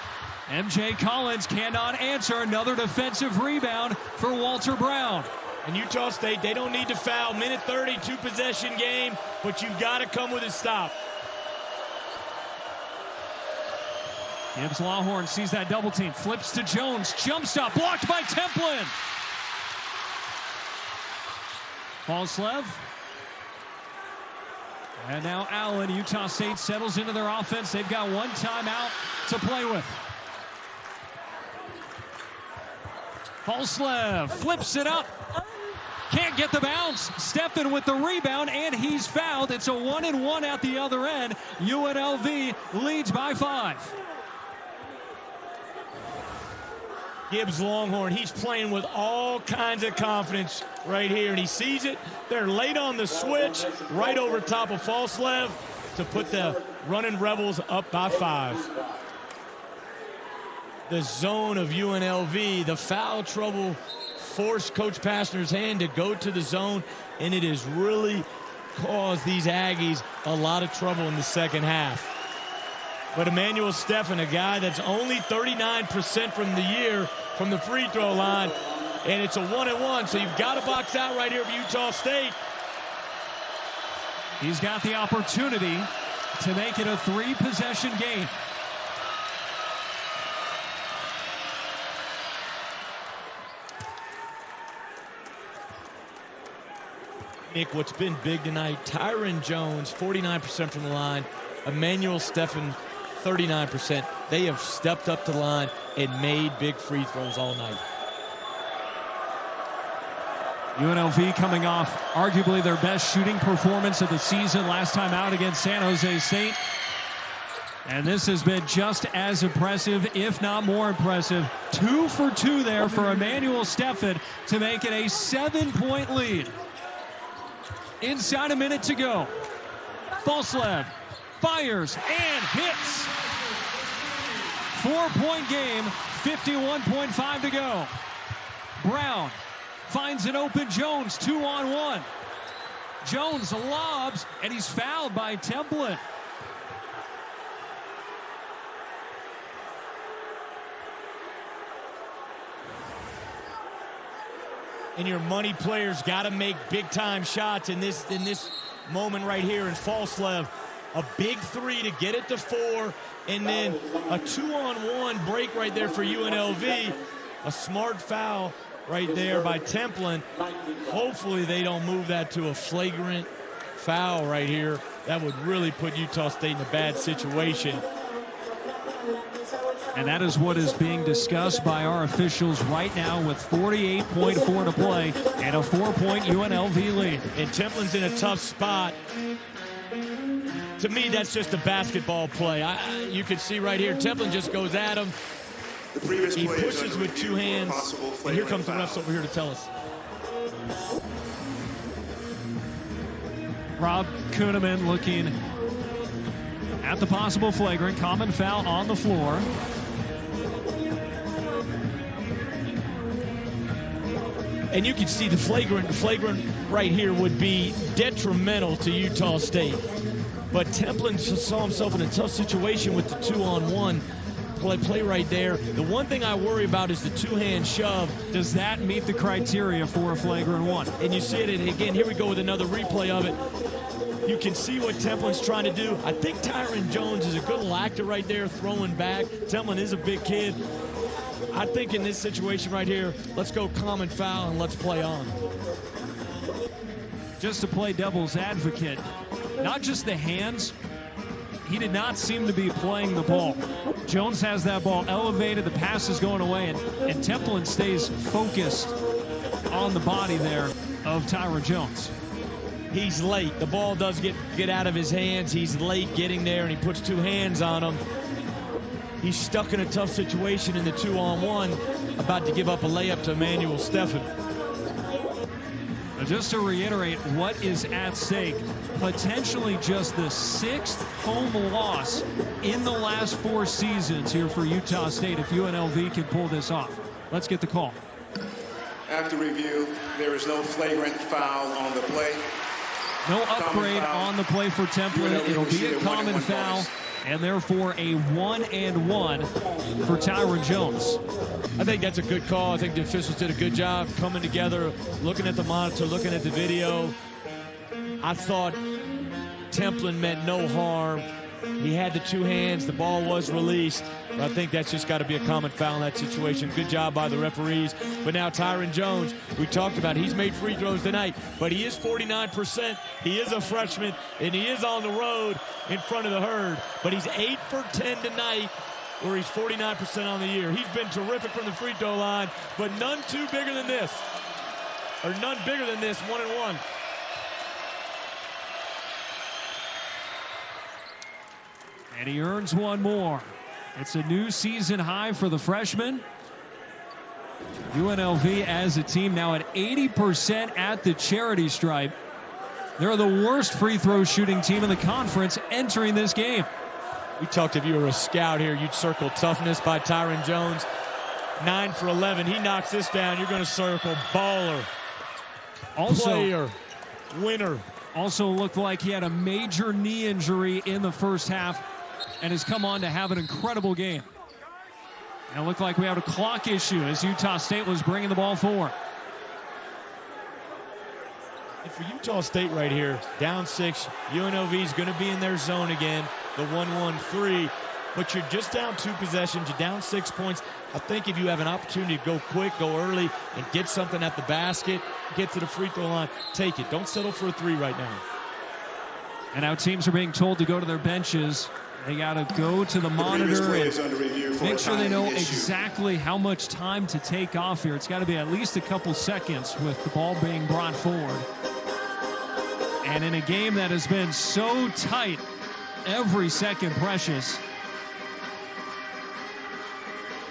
MJ Collins cannot answer. Another defensive rebound for Walter Brown. And Utah State, they don't need to foul. Minute 30, two-possession game, but you've got to come with a stop. Gibbs Lawhorn sees that double team, flips to Jones, jump stop, blocked by Templin. Falslev. And now Allen. Utah State settles into their offense. They've got one timeout to play with. Falslev flips it up. Can't get the bounce. Steffen with the rebound, and he's fouled. It's a 1-and-1 at the other end. UNLV leads by 5. Gibbs Longhorn, he's playing with all kinds of confidence right here, and he sees it. They're late on the switch, right over top of Falslev to put the running Rebels up by 5. The zone of UNLV, the foul trouble forced Coach Pastner's hand to go to the zone, and it has really caused these Aggies a lot of trouble in the second half. But Emmanuel Steffen, a guy that's only 39% from the year from the free throw line, and it's a 1-and-1, so you've got to box out right here for Utah State. He's got the opportunity to make it a 3-possession game. Nick, what's been big tonight, Tyron Jones, 49% from the line, Emmanuel Steffen, 39%. They have stepped up the line and made big free throws all night. UNLV coming off arguably their best shooting performance of the season last time out against San Jose State. And this has been just as impressive, if not more impressive. 2 for 2 there for Emmanuel Steffen to make it a 7-point lead. Inside a minute to go. Falslev fires and hits. 4-point game, 51.5 to go. Brown finds an open Jones, 2-on-1. Jones lobs, and he's fouled by Templin. And your money players got to make big-time shots in this moment right here. And Falslev, a big 3 to get it to 4, and then a 2-on-1 break right there for UNLV. A smart foul right there by Templin. Hopefully they don't move that to a flagrant foul right here. That would really put Utah State in a bad situation. And that is what is being discussed by our officials right now with 48.4 to play and a 4-point UNLV lead. And Templin's in a tough spot. To me, that's just a basketball play. You can see right here, Templin just goes at him. He pushes with 2 hands. And here comes the refs over here to tell us. Rob Kuhneman looking at the possible flagrant. Common foul on the floor. And you can see the flagrant right here would be detrimental to Utah State. But Templin saw himself in a tough situation with the 2-on-1 play right there. The one thing I worry about is the 2-hand shove. Does that meet the criteria for a flagrant 1? And you see it, and again, here we go with another replay of it. You can see what Templin's trying to do. I think Tyron Jones is a good little actor right there, throwing back. Templin is a big kid. I think in this situation right here, let's go common foul and let's play on. Just to play devil's advocate, not just the hands, he did not seem to be playing the ball. Jones has that ball elevated, the pass is going away, and Templin stays focused on the body there of Tyron Jones. He's late. The ball does get out of his hands. He's late getting there, and he puts 2 hands on him. He's stuck in a tough situation in the 2-on-1, about to give up a layup to Emmanuel Steffen. Just to reiterate what is at stake, potentially just the 6th home loss in the last 4 seasons here for Utah State if UNLV can pull this off. Let's get the call. After review, there is no flagrant foul on the play. No upgrade on the play for Templin. It'll be a common foul, and therefore a 1-and-1 for Tyron Jones. I think that's a good call. I think the officials did a good job coming together, looking at the monitor, looking at the video. I thought Templin meant no harm. He had the two hands. The ball was released. But I think that's just got to be a common foul in that situation. Good job by the referees. But now Tyron Jones, we talked about, he's made free throws tonight, but he is 49%. He is a freshman, and he is on the road in front of the herd. But he's 8 for 10 tonight, where he's 49% on the year. He's been terrific from the free throw line, but none too bigger than this. Or none bigger than this, 1-and-1. And he earns one more. It's a new season high for the freshman. UNLV as a team now at 80% at the charity stripe. They're the worst free throw shooting team in the conference entering this game. We talked, if you were a scout here, you'd circle toughness by Tyron Jones. 9 for 11. He knocks this down. You're going to circle baller, player, winner. Also looked like he had a major knee injury in the first half and has come on to have an incredible game. And it looked like we had a clock issue as Utah State was bringing the ball forward. And for Utah State right here, down 6, UNLV is going to be in their zone again, the 1-1-3. But you're just down 2 possessions, you're down 6 points. I think if you have an opportunity to go quick, go early, and get something at the basket, get to the free throw line, take it. Don't settle for a 3 right now. And now teams are being told to go to their benches. They got to go to the monitor and make sure they know exactly how much time to take off here. It's got to be at least a couple seconds with the ball being brought forward. And in a game that has been so tight, every second precious.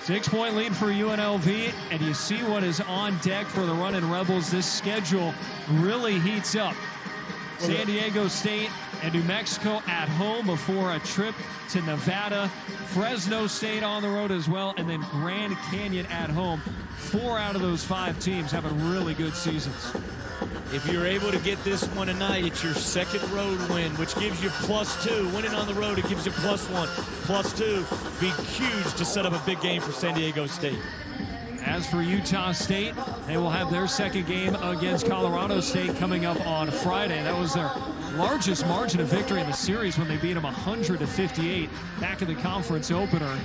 6-point lead for UNLV, and you see what is on deck for the Runnin' Rebels. This schedule really heats up. San Diego State and New Mexico at home before a trip to Nevada. Fresno State on the road as well, and then Grand Canyon at home. 4 out of those 5 teams having really good seasons. If you're able to get this one tonight, it's your second road win, which gives you +2. Winning on the road, it gives you +1. +2 be huge to set up a big game for San Diego State. As for Utah State, they will have their second game against Colorado State coming up on Friday. That was their largest margin of victory in the series when they beat them 100-58 back in the conference opener.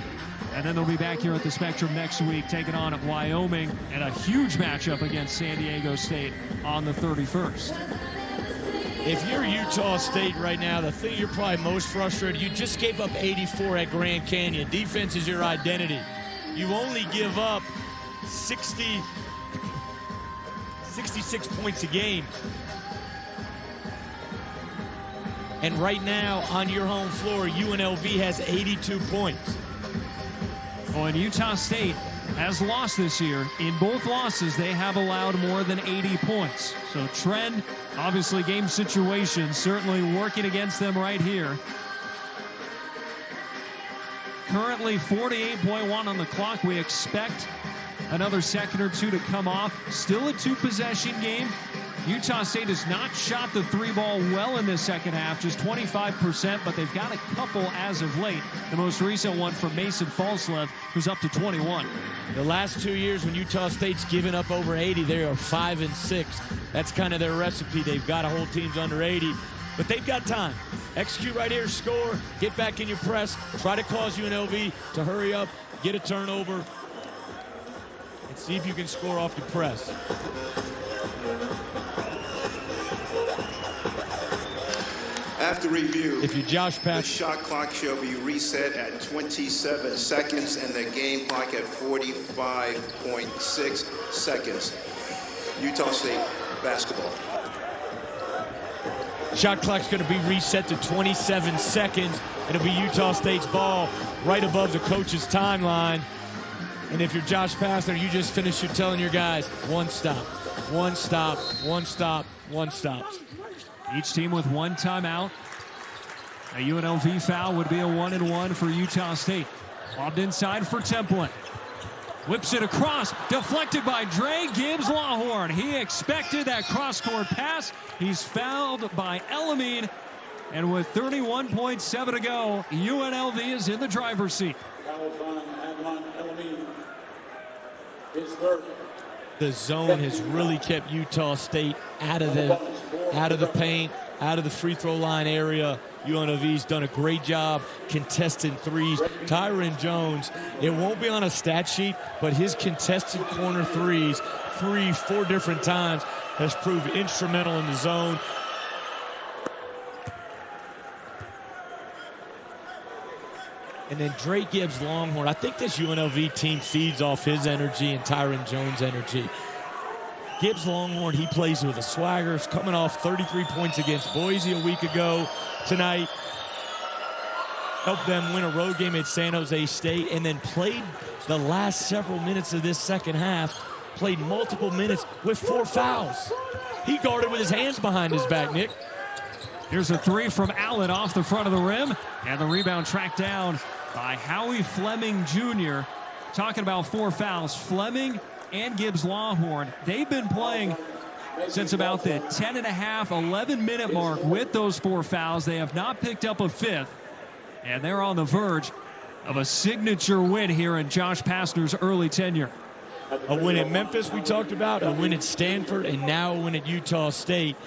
And then they'll be back here at the Spectrum next week, taking on Wyoming, and a huge matchup against San Diego State on the 31st. If you're Utah State right now, the thing you're probably most frustrated, you just gave up 84 at Grand Canyon. Defense is your identity. You only give up 66 points a game. And right now, on your home floor, UNLV has 82 points. Oh, and Utah State has lost this year. In both losses, they have allowed more than 80 points. So trend, obviously game situation, certainly working against them right here. Currently 48.1 on the clock. We expect another second or 2 to come off. Still a 2-possession game. Utah State has not shot the 3-ball well in this second half, just 25%, but they've got a couple as of late. The most recent one from Mason Falslev, who's up to 21. The last 2 years when Utah State's given up over 80, they are 5-6. That's kind of their recipe. They've got to hold teams under 80, but they've got time. Execute right here, score, get back in your press, try to cause UNLV to hurry up, get a turnover, and see if you can score off your press. After review, if you Josh Patch, the shot clock shall be reset at 27 seconds and the game clock at 45.6 seconds. Utah State basketball. Shot clock's going to be reset to 27 seconds. It'll be Utah State's ball right above the coach's timeline. And if you're Josh Pastner, you just finished telling your guys, one stop, one stop, one stop, one stop. Each team with 1 timeout. A UNLV foul would be a 1-and-1 for Utah State. Lobbed inside for Templin. Whips it across, deflected by Dre Gibbs-Lawhorn. He expected that cross-court pass. He's fouled by Elamine. And with 31.7 to go, UNLV is in the driver's seat. The zone has really kept Utah State out of the paint, out of the free throw line area. UNLV's done a great job contesting threes. Tyron Jones, it won't be on a stat sheet, but his contested corner threes, 4 different times, has proved instrumental in the zone. And then Dre Gibbs-Lawhorn, I think this UNLV team feeds off his energy and Tyron Jones' energy. Gibbs-Lawhorn, he plays with a swagger. He's coming off 33 points against Boise a week ago. Tonight, helped them win a road game at San Jose State, and then played the last several minutes of this second half, played multiple minutes with 4 fouls. He guarded with his hands behind his back, Nick. Here's a 3 from Allen off the front of the rim, and the rebound tracked down by Howie Fleming Jr. Talking about 4 fouls, Fleming and Gibbs-Lawhorn, they've been playing since about the 10.5, 11-minute mark with those 4 fouls. They have not picked up a 5th, and they're on the verge of a signature win here in Josh Pastner's early tenure. A win at Memphis we talked about, a win at Stanford, and now a win at Utah State.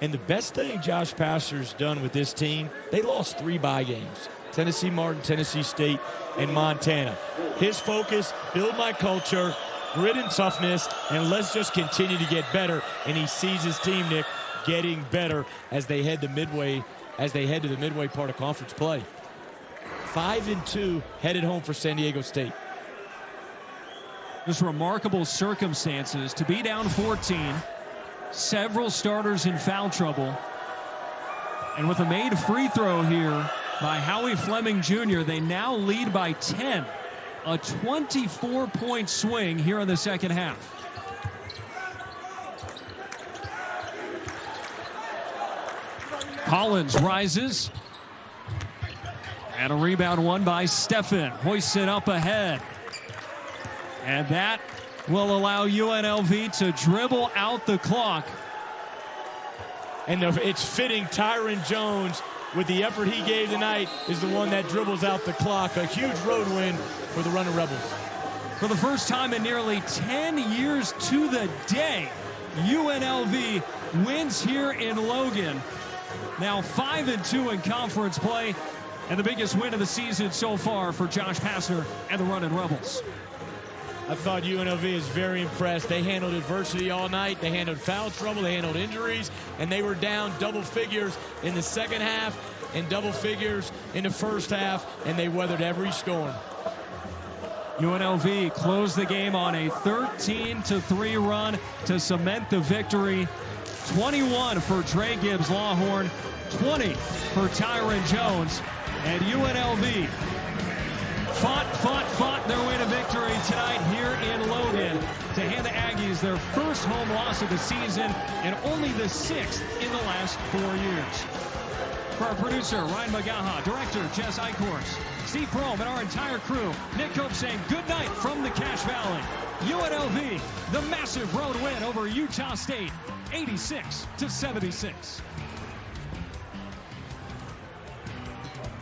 And the best thing Josh Pastner's done with this team, they lost 3 bye games. Tennessee Martin, Tennessee State, and Montana. His focus, build my culture, grit and toughness, and let's just continue to get better. And he sees his team, Nick, getting better as they head to the midway part of conference play. 5-2 headed home for San Diego State. Just remarkable circumstances to be down 14. Several starters in foul trouble. And with a made free throw here by Howie Fleming Jr., they now lead by 10. A 24-point swing here in the second half. Collins rises. And a rebound won by Steffen. Hoists it up ahead. And that will allow UNLV to dribble out the clock. And it's fitting Tyron Jones, with the effort he gave tonight, is the one that dribbles out the clock. A huge road win for the Running Rebels. For the first time in nearly 10 years to the day, UNLV wins here in Logan. Now 5-2 in conference play, and the biggest win of the season so far for Josh Pastner and the Running Rebels. I thought UNLV is very impressed. They handled adversity all night. They handled foul trouble. They handled injuries. And they were down double figures in the second half and double figures in the first half. And they weathered every storm. UNLV closed the game on a 13-3 run to cement the victory. 21 for Dre Gibbs-Lawhorn, 20 for Tyron Jones. And UNLV fought their way to victory tonight here in Logan to hand the Aggies their first home loss of the season and only the 6th in the last 4 years. For our producer, Ryan Magaha, director, Jess Eichhorst, Steve Prohm, and our entire crew, Nick Cope saying good night from the Cache Valley. UNLV, the massive road win over Utah State, 86-76.